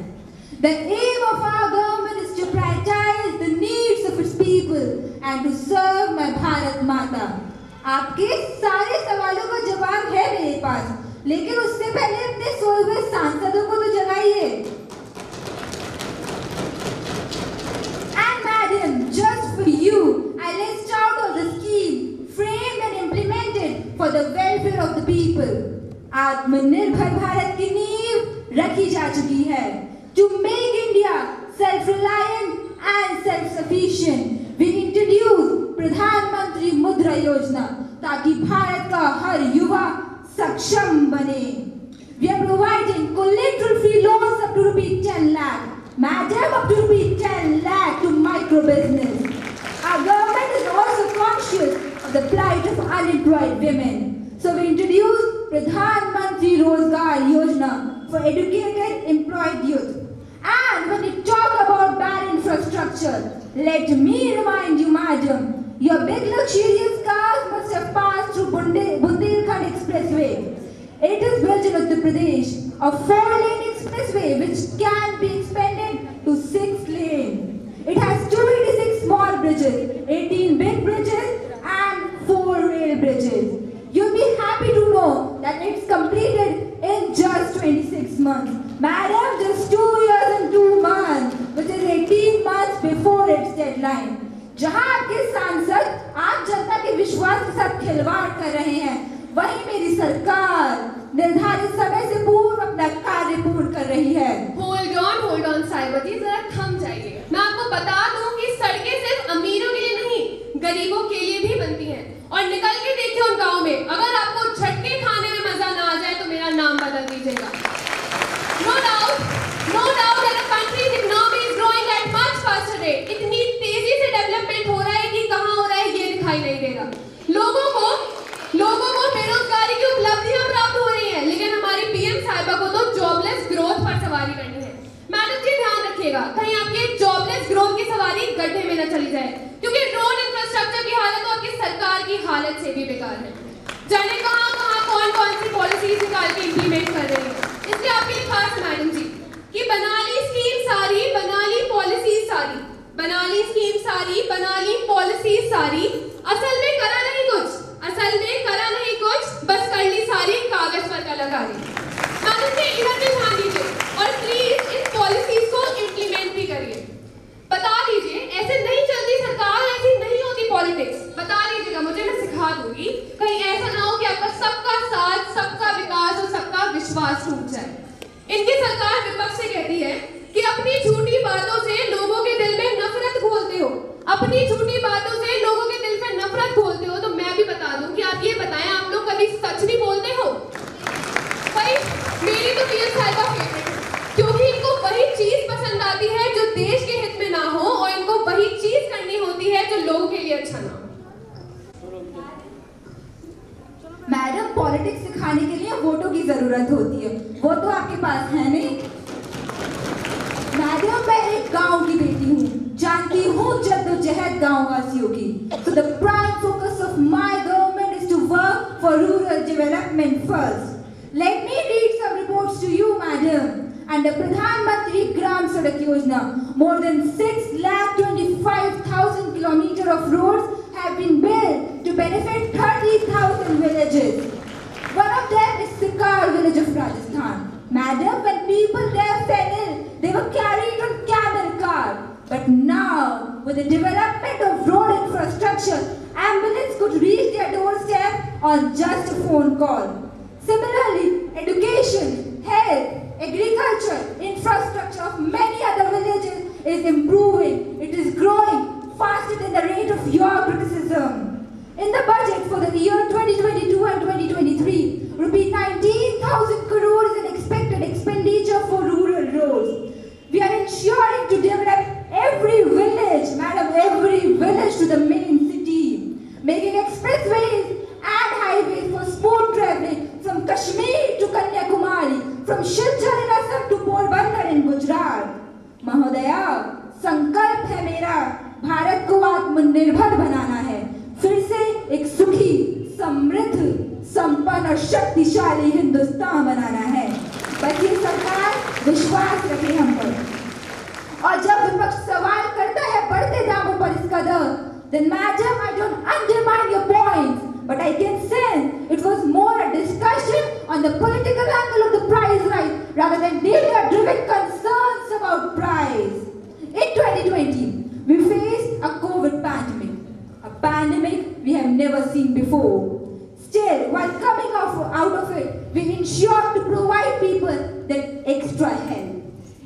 The aim of our government is to prioritize the needs of its people and to serve my Bharat माता. आपके सारे सवालों का जवाब है मेरे पास, लेकिन उससे पहले अपने सोए हुए सांसदों को तो जगाइए. And madam, just for you, I list out all the schemes framed and implemented for the welfare of the people. आत्मनिर्भर भारत की नींव रखी जा चुकी है. To make India self-reliant and self-sufficient, we introduce प्रधानमंत्री मुद्रा योजना ताकि भारत का हर युवा सक्षम बने. We are providing collateral free loans up to ₹10 lakh. Madam, up to ₹10 lakh to micro business. Our government is also conscious of the plight of unemployed women. So we introduced Pradhan Mantri Rozgar Yojana for educated employed youth. And when we talk about bad infrastructure, let me remind you, madam, your big luxurious cars must have passed through Bundelkhand Expressway. It is built in Uttar Pradesh, a 4-lane expressway which can be expanded to 6 lanes. It has 286 small bridges, 18 big bridges, and 4 rail bridges. You'll be happy to know that it's completed in just 26 months. Madam, just 2 years and 2 months, which is 18 months before its deadline. जहां आपके सांसद आम जनता के विश्वास के साथ खिलवाड़ कर रहे हैं, वहीं मेरी सरकार निर्धारित समय से पूर्व अपना कार्य पूर्ण कर रही है. Hold on, साहिबा जी, जरा थम जाइए. मैं आपको बता दूं कि सड़कें सिर्फ अमीरों के लिए नहीं, गरीबों के लिए भी बनती हैं. और निकल के देखिए उन गाँव में. अगर आपको झटके खाने में मजा ना आ जाए तो मेरा नाम बदल दीजिएगा. No doubt that the country's economy is growing at much faster rate. इतनी तेजी से डेवलपमेंट हो रहा है कि कहाँ हो रहा है ये दिखाई नहीं दे रहा. लोगों को बेरोजगारी की उपलब्धियां प्राप्त हो रही हैं, लेकिन हमारी पीएम साहिबा को तो जॉबलेस ग्रोथ पर सवारी करनी है. मैडम जी ध्यान रखिएगा, कहीं आपकी जॉबलेस ग्रोथ की सवारी गड्ढे में न चली जाए, क्योंकि रोड इंफ्रास्ट्रक्चर की हालत और आपकी सरकार की हालत से भी बेकार है. जाने कहाँ कौन सी पॉलिसीज निकाल के इंप्लीमेंट कर रही है. इसलिए आपके लिए खास है मैडम जी कि बना ली स्कीम सारी, बना ली पॉलिसी सारी, बना ली स्कीम सारी, बना ली पॉलिसी सारी, असल में करा नहीं कुछ, बस कर ली सारी कागज पर कलाकारी. मैडम जी इधर भी ध्यान दीजिए और प्लीज इन पॉलिसीज को इंप्लीमेंट भी करिए. बता दीजिए, ऐसे नहीं चलती सरकार, ऐसी नहीं होती पॉलिटिक्स. बता दीजिएगा मुझे, मैं सिखा दूंगी. कहीं ऐसा ना हो कि आपका सबका साथ, सबका विकास और सबका विश्वास टूट जाए. इनकी सरकार विपक्ष से कहती है कि अपनी झूठी बातों से लोगों के दिल में नफरत घोलते हो, अपनी झूठी बातों से लोगों के दिल में नफरत घोलते हो. तो मैं भी बता दूं कि आप ये बताएं, आप लोग कभी सच नहीं बोलते हो? भाई मेरी तो पीएम साहिबा फेवरेट है, क्योंकि इनको वही चीज पसंद आती है जो देश के हित में ना हो, और इनको वही चीज करनी होती है जो लोगों के लिए अच्छा ना हो. मैडम, पॉलिटिक्स सिखाने के लिए वोटों की जरूरत होती है, वो तो आपके पास है नहीं. मैडम, मैं एक गांव की बेटी हूँ, जानती हूँ जद्दोजहद गांव वासियों की. So the prime focus of my government is to work for rural development first. Let me read some reports to you, madam. Under Pradhan Mantri Gram Sadak Yojana, more than 6,25,000 kilometers of roads have been built to benefit 30,000 villages. One of them is Sikar village of Rajasthan. Madam, when people there fell ill, they were carried on camel car. But now, with the development of road infrastructure, ambulance could reach their doorstep on just a phone call. Similarly, education, health, agriculture, infrastructure of many other villages is improving. It is growing faster than the rate of your criticism. In the budget for the year 2022 and 2023, Rs 19,000 crores is an expected expenditure for rural roads. We are ensuring to develop every village, madam, every village to the main city, making expressways and highways for smooth traveling from Kashmir to Kanyakumari, from Shilchar in Assam to Porbandar in Gujarat. Mahodaya, संकल्प है मेरा भारत को आत्मनिर्भर बनाना है, फिर से एक सुखी, समृद्ध, संपन्न और शक्तिशाली हिंदुस्तान बनाना है। बस ये सरकार विश्वास रखे हम पर। और जब विपक्ष सवाल करता है बढ़ते दामों पर इसका दर, then madam, I don't undermine your points, but I can sense it was more a discussion on the political angle of the price rise rather than data-driven concerns about price. In 2020, we faced a COVID pandemic, a pandemic we have never seen before. Still, while coming out of it, we ensured to provide people that extra help.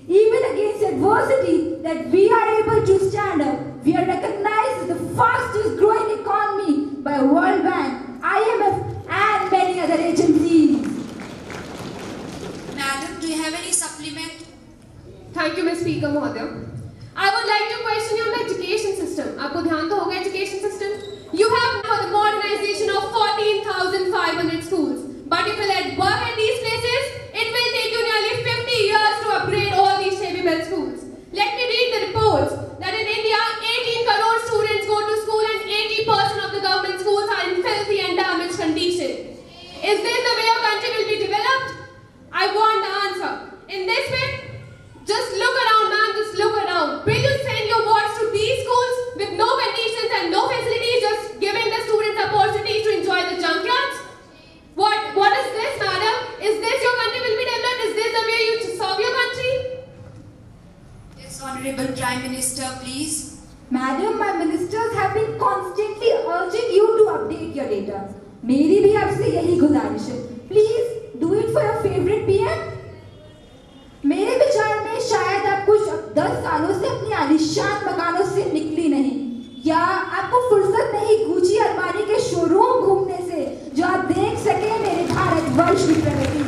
Even against adversity that we are able to stand up, we are recognized as the fastest growing economy by World Bank, IMF and many other agencies. Madam, do you have any supplement? Thank you, Ms. Speaker Mahodaya. I would like to question you on the education system. आपको ध्यान तो होगा education system? You have for the modernization of 14,500 schools. But if you let work at these places, it will take you nearly 50 years to upgrade all these shabby-built schools. Let me read the reports that in India, 18 crore students go to school and 80% of the government schools are in filthy and damaged condition. Is this the way our country will be developed? I want the answer. In this way, just look around, man, just look around. Will you send your wards to these schools with no conditions and no facilities, just giving the students opportunities to enjoy the junkyards? What is this, madam? Is this your country will be developed? Is this the way you serve your country? Yes, Honorable Prime Minister, please. Madam, my ministers have been constantly urging you to update your data. मेरी भी आपसे यही गुजारिश है. Please do it for your favorite PM. मेरे विचार में शायद आप कुछ 10 सालों से अपनी आलीशान मकानों से निकली नहीं, या आपको फुर्सत नहीं गुची अरमानी के शोरूम घूमने से जो आप देख सके मेरे भारतवर्ष की प्रगति.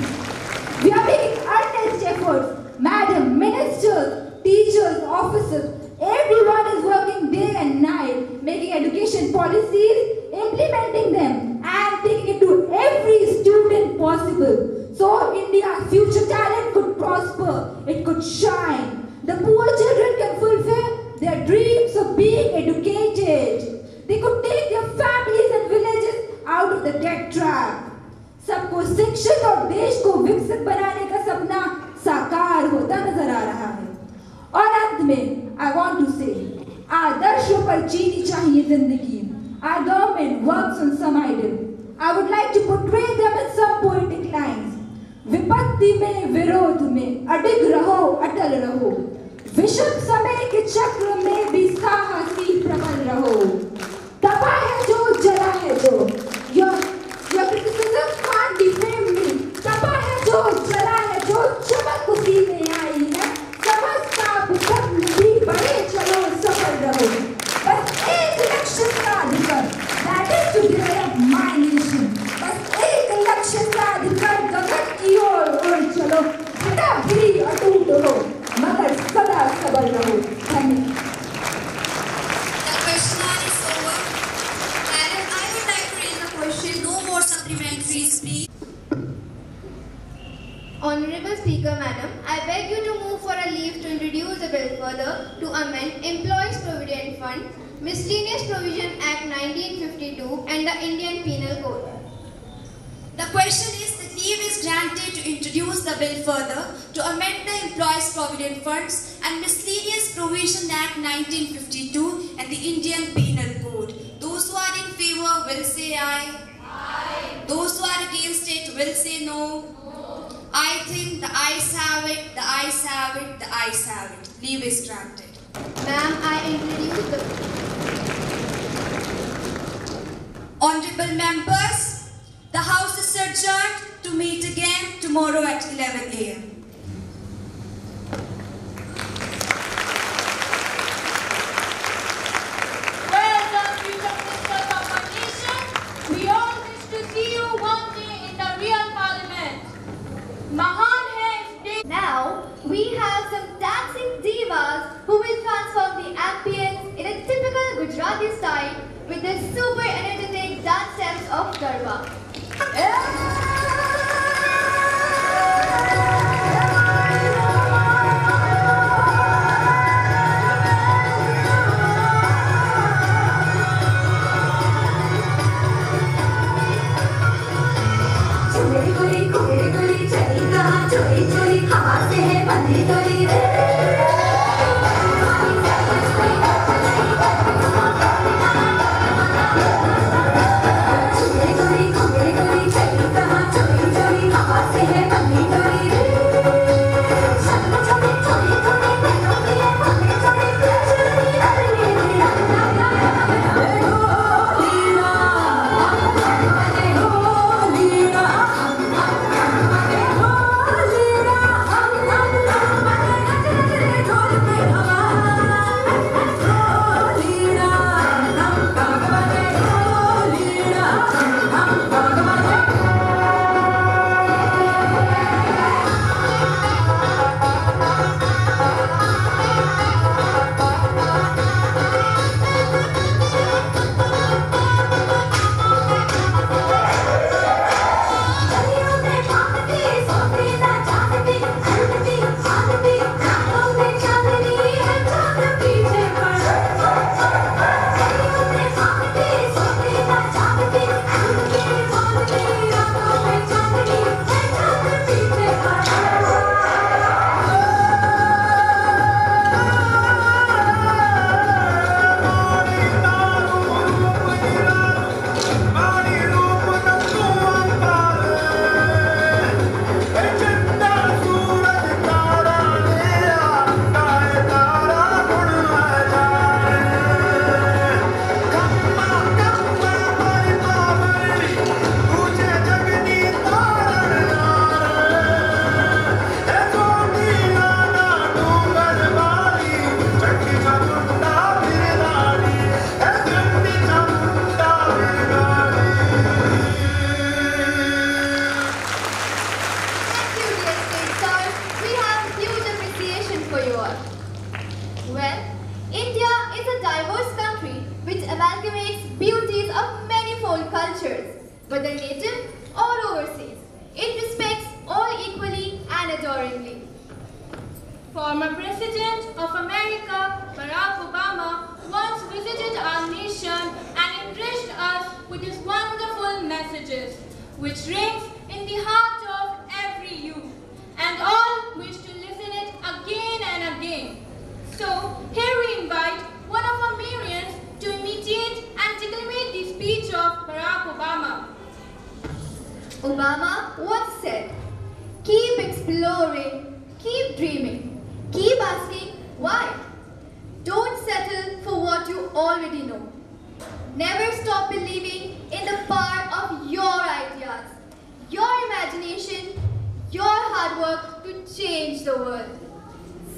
We are making earnest efforts. Madam, ministers, teachers, officers, everyone is working day and night, making education policies, implementing them, and taking it to every student possible. So India's future talent could prosper, it could shine. The poor children can fulfill their dreams of being educated. They could take their families and villages out of the debt trap. सबको शिक्षित और देश को विकसित बनाने का सपना साकार होता नजर आ रहा है. और अंत में I want to say, आदर्शों पर जीनी चाहिए जिंदगी. Our government works on some ideal. I would like to portray them in some poetic lines. विपत्ति में विरोध में अडिग रहो अटल रहो, विषम समय के चक्र में भी साहसी प्रबल रहो. तपा है जो जला है जो, your criticism can't defame me. तपा है जो जला है जो, चमक उसी में आई है, समझता बुझक भी बड़े चलो सफल रहो. बस एक लक्ष्य साधकर, that is to develop my nation. बस एक लक्ष्य साधकर गगन की ओर चलो, घटा भी अटूट हो मगर सदा सबल रहो. धन्यवाद. The question is over. Madam, I would like to raise a question. No more supplementaries, please. Honorable Speaker, Madam, I beg you to move for a leave to introduce a bill further to amend Employees Provident Fund, Miscellaneous Provision Act 1952 and the Indian Penal Code. The question is, the leave is granted to introduce the bill further to amend the Employees Provident Funds and Miscellaneous Provision Act 1952 and the Indian Penal Code. Those who are in favor will say aye. Aye. Those who are against it will say no. I think the ayes have it, the ayes have it, the ayes have it. Leave is granted. Ma'am, I introduce the... Honorable members, the House is adjourned to meet again tomorrow at 11 a.m. Now, we have some dancing divas who will transform the ambience in a typical Gujarati style with the super energetic dance steps of Garba. Former President of America, Barack Obama, once visited our nation and enriched us with his wonderful messages, which rings in the heart of every youth, and all wish to listen it again and again. So, here we invite one of our Marians to imitate and declaim the speech of Barack Obama. Obama once said, "Keep exploring, keep dreaming. Keep asking why. Don't settle for what you already know. Never stop believing in the power of your ideas, your imagination, your hard work to change the world."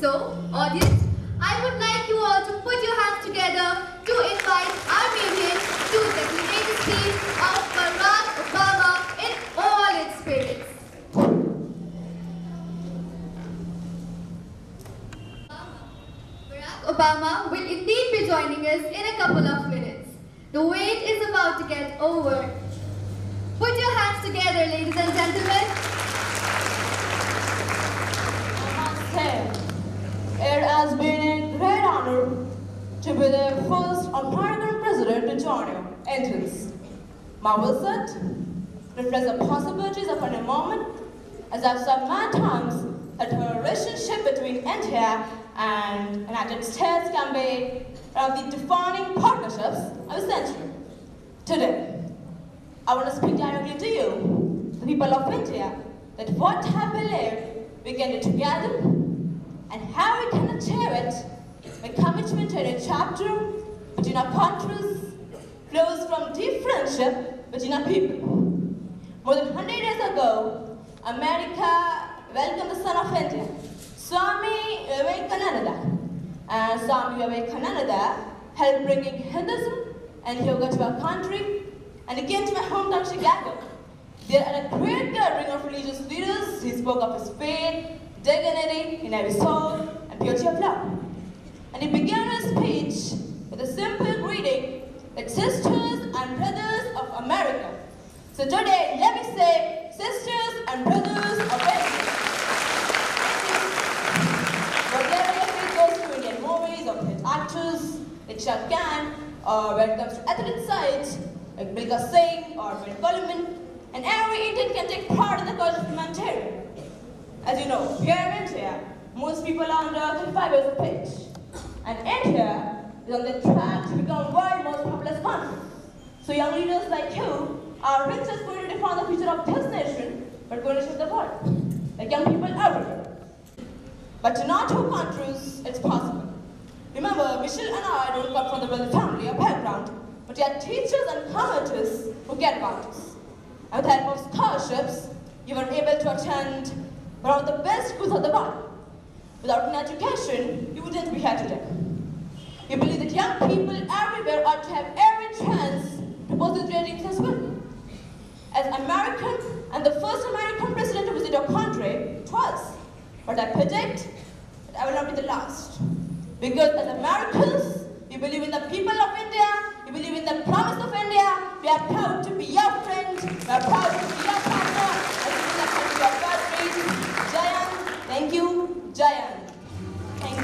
So, audience, I would like you all to put your hands together to invite our Marian to declare the speech of Barack Obama in all its spirits. Obama will indeed be joining us in a couple of minutes. The wait is about to get over. Put your hands together, ladies and gentlemen. I must say, it has been a great honor to be the first American president to join you in this. My visit reflects the possibilities of a moment, as I've said many times that the relationship between India and United States can be one of the defining partnerships of the century. Today, I want to speak directly to you, the people of India, that what I believe we can do together and how we can achieve it. My commitment to a chapter between our countries flows from deep friendship between our people. More than 100 years ago, America welcomed the son of India, Swami Vivekananda. And Swami Vivekananda helped bringing Hinduism and yoga to our country, and he came to my hometown, Chicago. There at a great gathering of religious leaders, he spoke of his faith, dignity in every soul, and beauty of love. And he began his speech with a simple greeting that sisters and brothers of America. So today, let me say, sisters and brothers of India. Whatever your faith goes to Indian movies or hit actors like Shah Khan, or when it comes to athlete sites like Milka Singh or Ben Coleman, and every Indian can take part in the culture of Parliamentarian. As you know, here in India, most people are under 35 years of age. And India is on the track to become world's most populous country. So young leaders like you are rich as going to define the future of this nation, but going to shape the world, like young people everywhere. But in our two countries, it's possible. Remember, Michelle and I don't come from the wealthy family or background, but we are teachers and commenters who get bounties. And with the help of scholarships, you were able to attend one of the best schools of the world. Without an education, you wouldn't be here today. You believe that young people everywhere ought to have every chance to pursue their dreams as well. As American and the first American president to visit our country, it was. But I predict that I will not be the last. Because as Americans, we believe in the people of India, we believe in the promise of India, we are proud to be your friend, we are proud to be your partner, and we will accept your birthday. Jayan, thank you, Jayan. Thank you.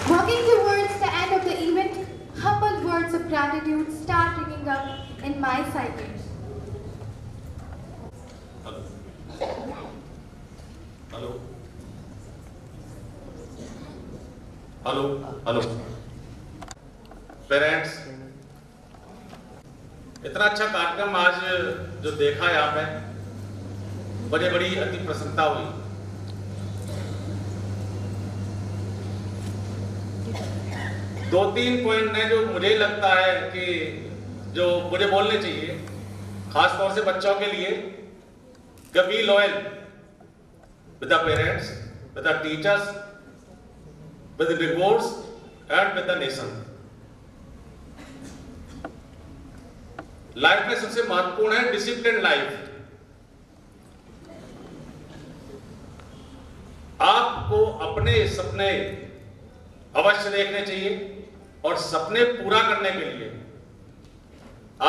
Walking towards the end of the event, humble words of gratitude start ringing up in my psyche. Hello. Hello. Hello. Parents, इतना अच्छा कार्यक्रम आज जो देखा यहाँ पे, बड़े बड़ी अति प्रसन्नता हुई। दो तीन पॉइंट हैं जो मुझे लगता है कि जो मुझे बोलने चाहिए, खास तौर से बच्चों के लिए, कि be loyal with the parents, with the teachers, with the boards, and with the nation. Life में सबसे महत्वपूर्ण है डिसिप्लिन लाइफ। आपको अपने सपने अवश्य देखने चाहिए और सपने पूरा करने के लिए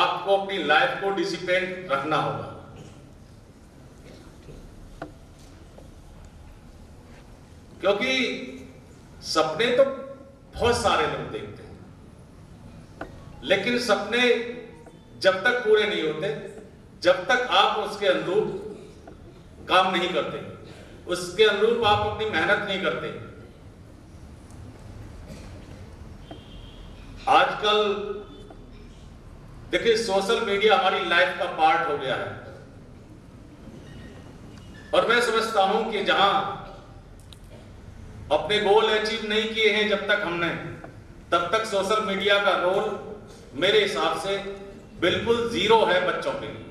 आपको अपनी लाइफ को डिसिप्लिन रखना होगा। क्योंकि सपने तो बहुत सारे लोग देखते हैं, लेकिन सपने जब तक पूरे नहीं होते, जब तक आप उसके अनुरूप काम नहीं करते, उसके अनुरूप आप अपनी मेहनत नहीं करते। आजकल देखिए, सोशल मीडिया हमारी लाइफ का पार्ट हो गया है, और मैं समझता हूं कि जहां अपने गोल अचीव नहीं किए हैं जब तक हमने, तब तक सोशल मीडिया का रोल मेरे हिसाब से बिल्कुल जीरो है बच्चों के लिए।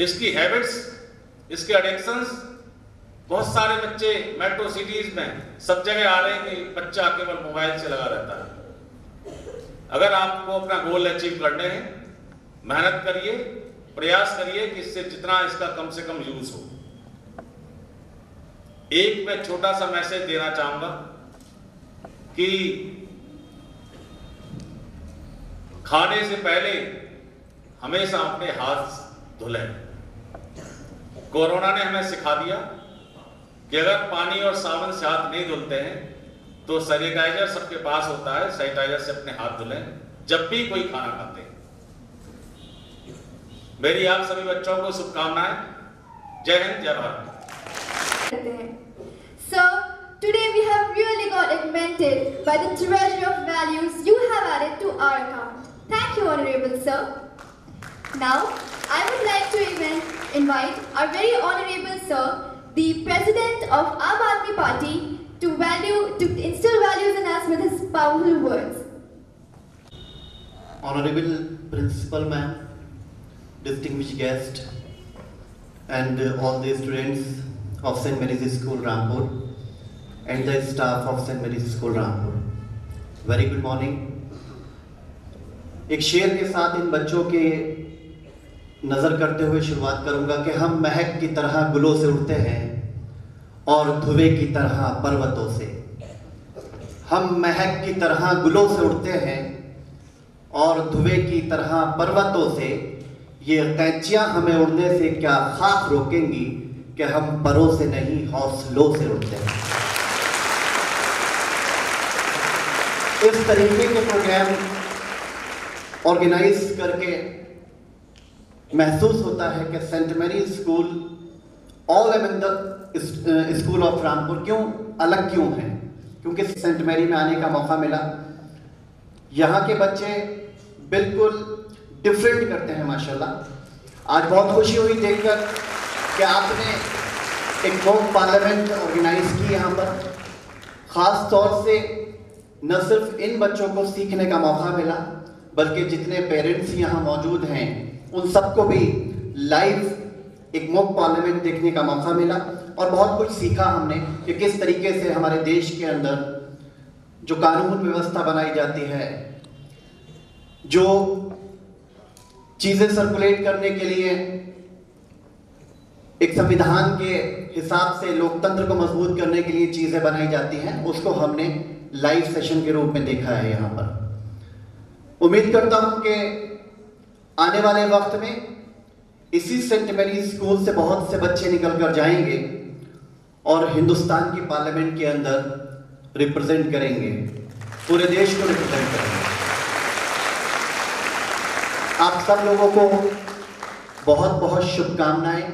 इसकी हैबिट्स, इसके एडिक्शंस, बहुत सारे बच्चे मेट्रो सिटीज में सब जगह आ रहे हैं कि बच्चा केवल मोबाइल से लगा रहता है। अगर आपको अपना गोल अचीव करने हैं, मेहनत करिए, प्रयास करिए कि इससे जितना इसका कम से कम यूज हो। एक मैं छोटा सा मैसेज देना चाहूंगा कि खाने से पहले हमेशा अपने हाथ धुलें। कोरोना ने हमें सिखा दिया कि अगर पानी और साबुन से हाथ नहीं धुलते हैं तो सैनिटाइजर सबके पास होता है, सैनिटाइजर से अपने हाथ धुलें जब भी कोई खाना खाते हैं। मेरी आप सभी बच्चों को शुभकामनाएं। जय हिंद, जय Bharat. So, today we have really got augmented by the treasure of values you have added to our account. Thank you, Honorable Sir. Now, I would like to invite our very Honorable Sir, the President of Aam Aadmi Party, to instill values in us with his powerful words. Honorable Principal Ma'am, distinguished guest, and all the students of St. Mary's School, Rampur, and the staff of St. Mary's School, Rampur. Very good morning. एक शेर के साथ इन बच्चों के नज़र करते हुए शुरुआत करूंगा कि हम महक की तरह गुलों से उड़ते हैं और धुएं की तरह पर्वतों से। हम महक की तरह गुलों से उड़ते हैं और धुएं की तरह पर्वतों से। ये कैंचियां हमें उड़ने से क्या खाक रोकेंगी कि हम परों से नहीं हौसलों से उड़ते हैं। इस तरीके के प्रोग्राम ऑर्गेनाइज करके महसूस होता है कि saint Mary school all among the school of Rampur क्यों अलग क्यों है, क्योंकि सेंट मैरी में आने का मौका मिला। यहाँ के बच्चे बिल्कुल डिफरेंट करते हैं माशाल्लाह। आज बहुत खुशी हुई देखकर कि आपने एक मॉक पार्लियामेंट ऑर्गेनाइज की यहाँ पर। ख़ास तौर से न सिर्फ इन बच्चों को सीखने का मौका मिला, बल्कि जितने पेरेंट्स यहाँ मौजूद हैं उन सबको भी लाइव एक मॉक पार्लियामेंट देखने का मौका मिला और बहुत कुछ सीखा हमने कि किस तरीके से हमारे देश के अंदर जो कानून व्यवस्था बनाई जाती है, जो चीज़ें सर्कुलेट करने के लिए एक संविधान के हिसाब से लोकतंत्र को मजबूत करने के लिए चीज़ें बनाई जाती हैं, उसको हमने लाइव सेशन के रूप में देखा है यहाँ पर। उम्मीद करता हूँ कि आने वाले वक्त में इसी सेंट मैरी स्कूल से बहुत से बच्चे निकल कर जाएंगे और हिंदुस्तान की पार्लियामेंट के अंदर रिप्रेजेंट करेंगे, पूरे देश को रिप्रेजेंट करेंगे। आप सब लोगों को बहुत बहुत शुभकामनाएं।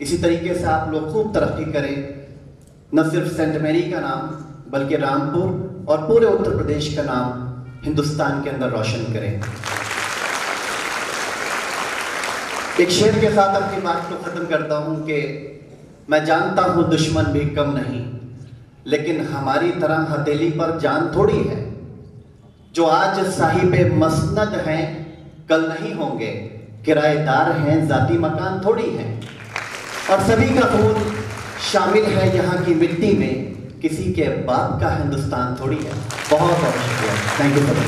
इसी तरीके से आप लोग खूब तरक्की करें, न सिर्फ सेंट मैरी का नाम बल्कि रामपुर और पूरे उत्तर प्रदेश का नाम हिंदुस्तान के अंदर रोशन करें। एक शेर के साथ अपनी बात को खत्म करता हूं कि मैं जानता हूं दुश्मन भी कम नहीं, लेकिन हमारी तरह हथेली पर जान थोड़ी है। जो आज साहिबे मसनद हैं कल नहीं होंगे, किराएदार हैं जाती मकान थोड़ी हैं, और सभी का खून शामिल है यहाँ की मिट्टी में, किसी के बाप का हिंदुस्तान थोड़ी है। बहुत बहुत शुक्रिया। Thank you so much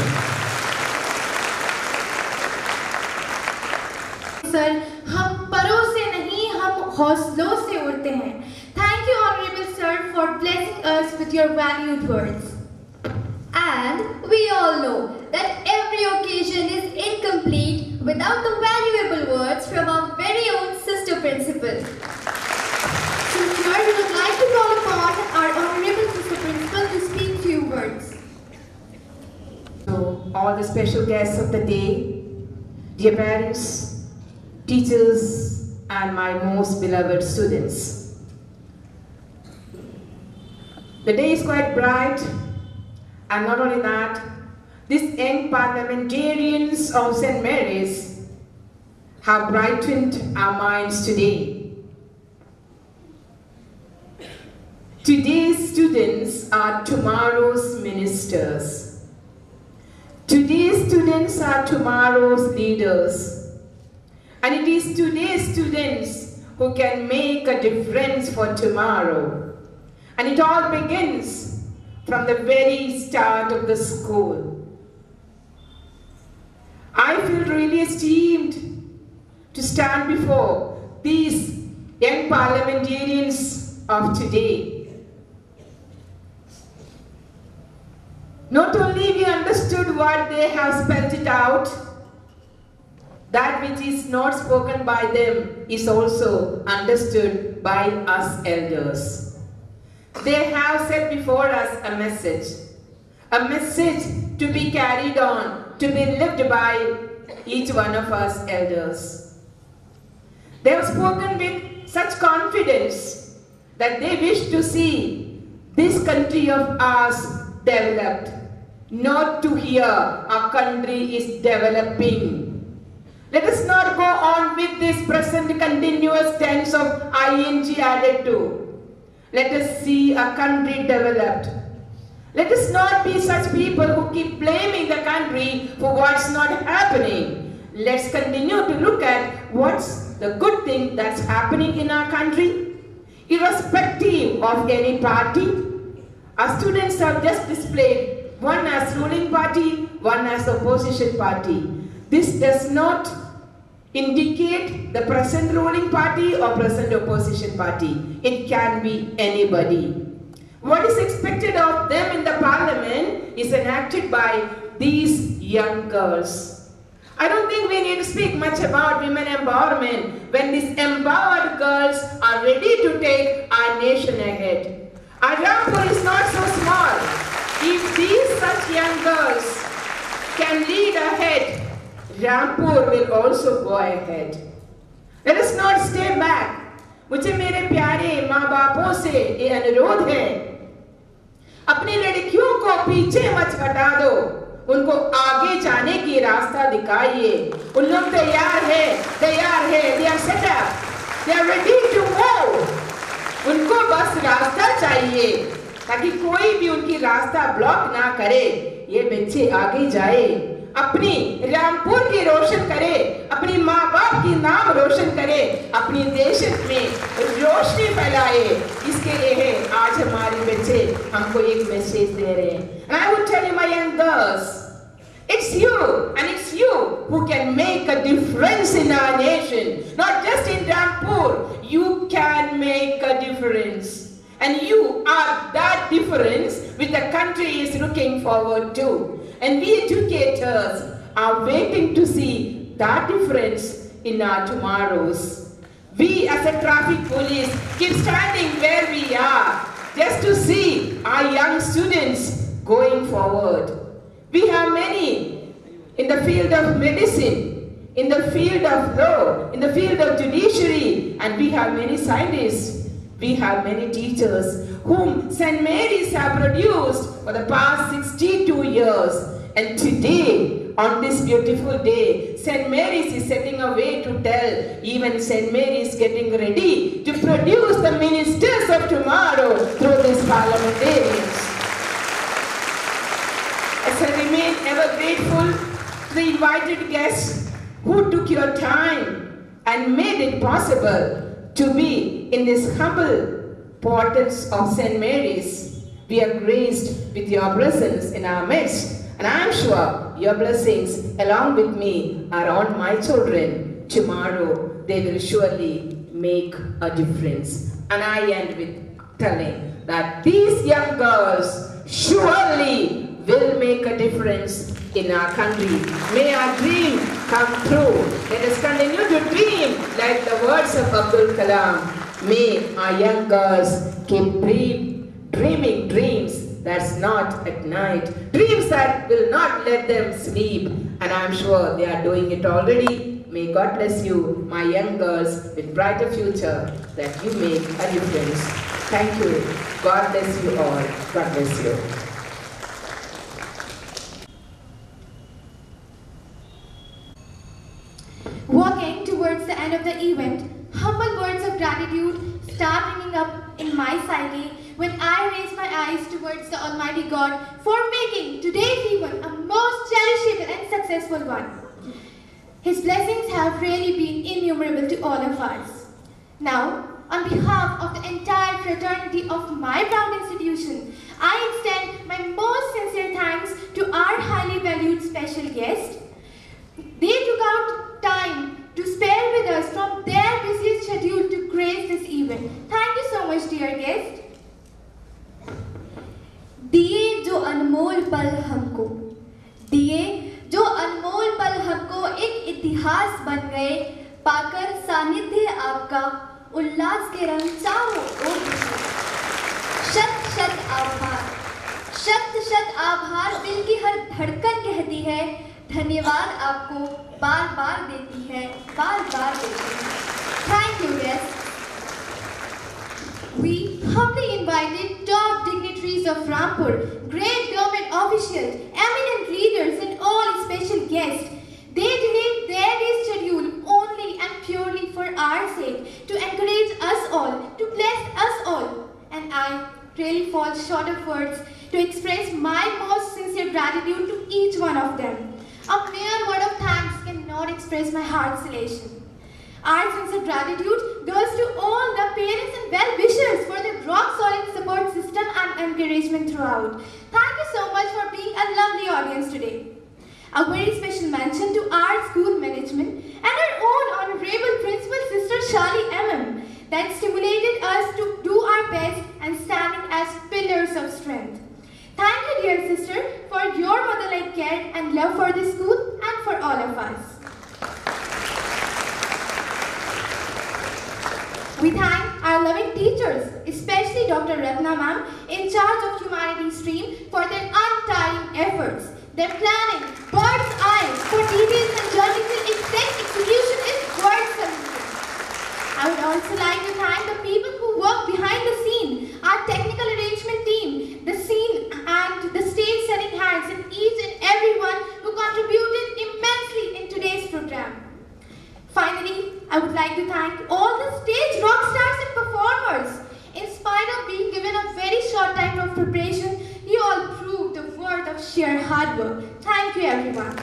sir. हम परों से नहीं, हम हौसलों से उड़ते हैं। Thank you, Honorable Sir, for blessing us with your valued words. And we all know that every occasion is incomplete without the valuable words from our very own sister principal. Sister, we would like to call upon our Honorable Sister Principal to speak few words. So, all the special guests of the day, dear parents, teachers, and my most beloved students. The day is quite bright, and not only that, these young parliamentarians of St. Mary's have brightened our minds today. Today's students are tomorrow's ministers. Today's students are tomorrow's leaders. And it is today's students who can make a difference for tomorrow. And it all begins from the very start of the school. I feel really esteemed to stand before these young parliamentarians of today. Not only we understood what they have spelled it out, that which is not spoken by them is also understood by us elders. They have set before us a message to be carried on, to be lived by each one of us elders. They have spoken with such confidence that they wish to see this country of ours developed, not to hear our country is developing. Let us not go on with this present continuous tense of ing added to. Let us see our country developed. Let us not be such people who keep blaming the country for what's not happening. Let's continue to look at what's the good thing that's happening in our country, irrespective of any party. Our students have just displayed one as ruling party, one as opposition party. This does not indicate the present ruling party or present opposition party. It can be anybody. What is expected of them in the parliament is enacted by these young girls. I don't think we need to speak much about women empowerment when these empowered girls are ready to take our nation ahead. Our Rampur is not so small. If these such young girls can lead ahead, Rampur will also go ahead. Let us not stay back. मुझे मेरे प्यारे माँ बापों से ये अनुरोध है, अपनी लड़कियों को पीछे मत हटा दो, उनको आगे जाने की रास्ता दिखाइए। उन लोग तैयार है, they are set up, they are ready to move. उनको बस रास्ता चाहिए ताकि कोई भी उनकी रास्ता ब्लॉक ना करे। ये बच्चे आगे जाए, अपनी रामपुर की रोशन करे, अपनी माँ बाप की नाम रोशन करे, अपनी देश में रोशनी फैलाए। इसके लिए है आज हमारे बच्चे हमको एक मैसेज दे रहे हैं। And I would tell you, my young girls, it's you and it's you who can make a difference in our nation, not just in Rampur. You can make a difference. And you are that difference which the country is looking forward to. And we educators are waiting to see that difference in our tomorrows. We as a traffic police keep standing where we are just to see our young students going forward. We have many in the field of medicine, in the field of law, in the field of judiciary, and we have many scientists. We have many teachers whom St. Mary's have produced for the past 62 years. And today, on this beautiful day, St. Mary's is setting a way to tell even St. Mary's getting ready to produce the ministers of tomorrow through these parliamentarians. As I remain ever grateful to the invited guests who took your time and made it possible to be in this humble portals of St. Mary's. We are graced with your presence in our midst, and I am sure your blessings along with me are on my children. Tomorrow they will surely make a difference. And I end with telling that these young girls surely will make a difference in our country. May our dream come true. Let us continue to dream like the words of Abdul Kalam. May our young girls keep dreaming dreams that's not at night, dreams that will not let them sleep. And I'm sure they are doing it already. May God bless you, my young girls, with brighter future, that you make a difference. Thank you. God bless you all. God bless you. Walking towards the end of the event, humble words of gratitude start ringing up in my psyche when I raise my eyes towards the Almighty God for making today's event a most cherishable and successful one. His blessings have really been innumerable to all of us. Now, on behalf of the entire fraternity of my proud institution, I extend my most sincere thanks to our highly valued special guest. They took out time to spare with us from their busiest schedule to grace this event. Thank you so much, dear guest. दिए जो अनमोल पल हमको, दिए जो अनमोल पल हमको एक इतिहास बन गए, पाकर सानिध्य आपका उल्लास के रंग चारों ओर। शत शत आभार, शत शत आभार, दिल की हर धड़कन कहती है धन्यवाद आपको बार बार देती है, बार बार देती है। Thank you, guests. We humbly invited top dignitaries MPs of Rampur, great government officials, eminent leaders and all special guests. They delayed their day schedule only and purely for our sake, to encourage us all, to bless us all. And I really fall short of words to express my most sincere gratitude to each one of them. A mere word of thanks cannot express my heart's elation. Our sincere gratitude goes to all the parents and well-wishers for their rock-solid support system and encouragement throughout. Thank you so much for being a lovely audience today. A very special mention to our school management and our own honorable principal sister Shali MM that stimulated us to do our best and standing as pillars of strength. Thank you, dear sister, for your mother-like care and love for the school and for all of us. We thank our loving teachers, especially Dr. Ratna ma'am, in charge of Humanities stream, for their untiring efforts. Their planning, bird's eye, for details and journalism exact execution is worth saluting. I would also like to thank the people who work behind the scene, our technical arrangement team, the scene and the stage setting hands, and each and everyone who contributed immensely in today's program. Finally, I would like to thank all the stage rock stars and performers. In spite of being given a very short time of preparation, you all proved the worth of sheer hard work. Thank you, everyone.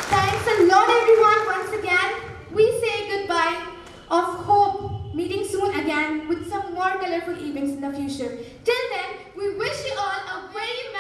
Thanks a lot, everyone, once again. We say goodbye of hope, meeting soon again with some more colorful events in the future. Till then, we wish you all a very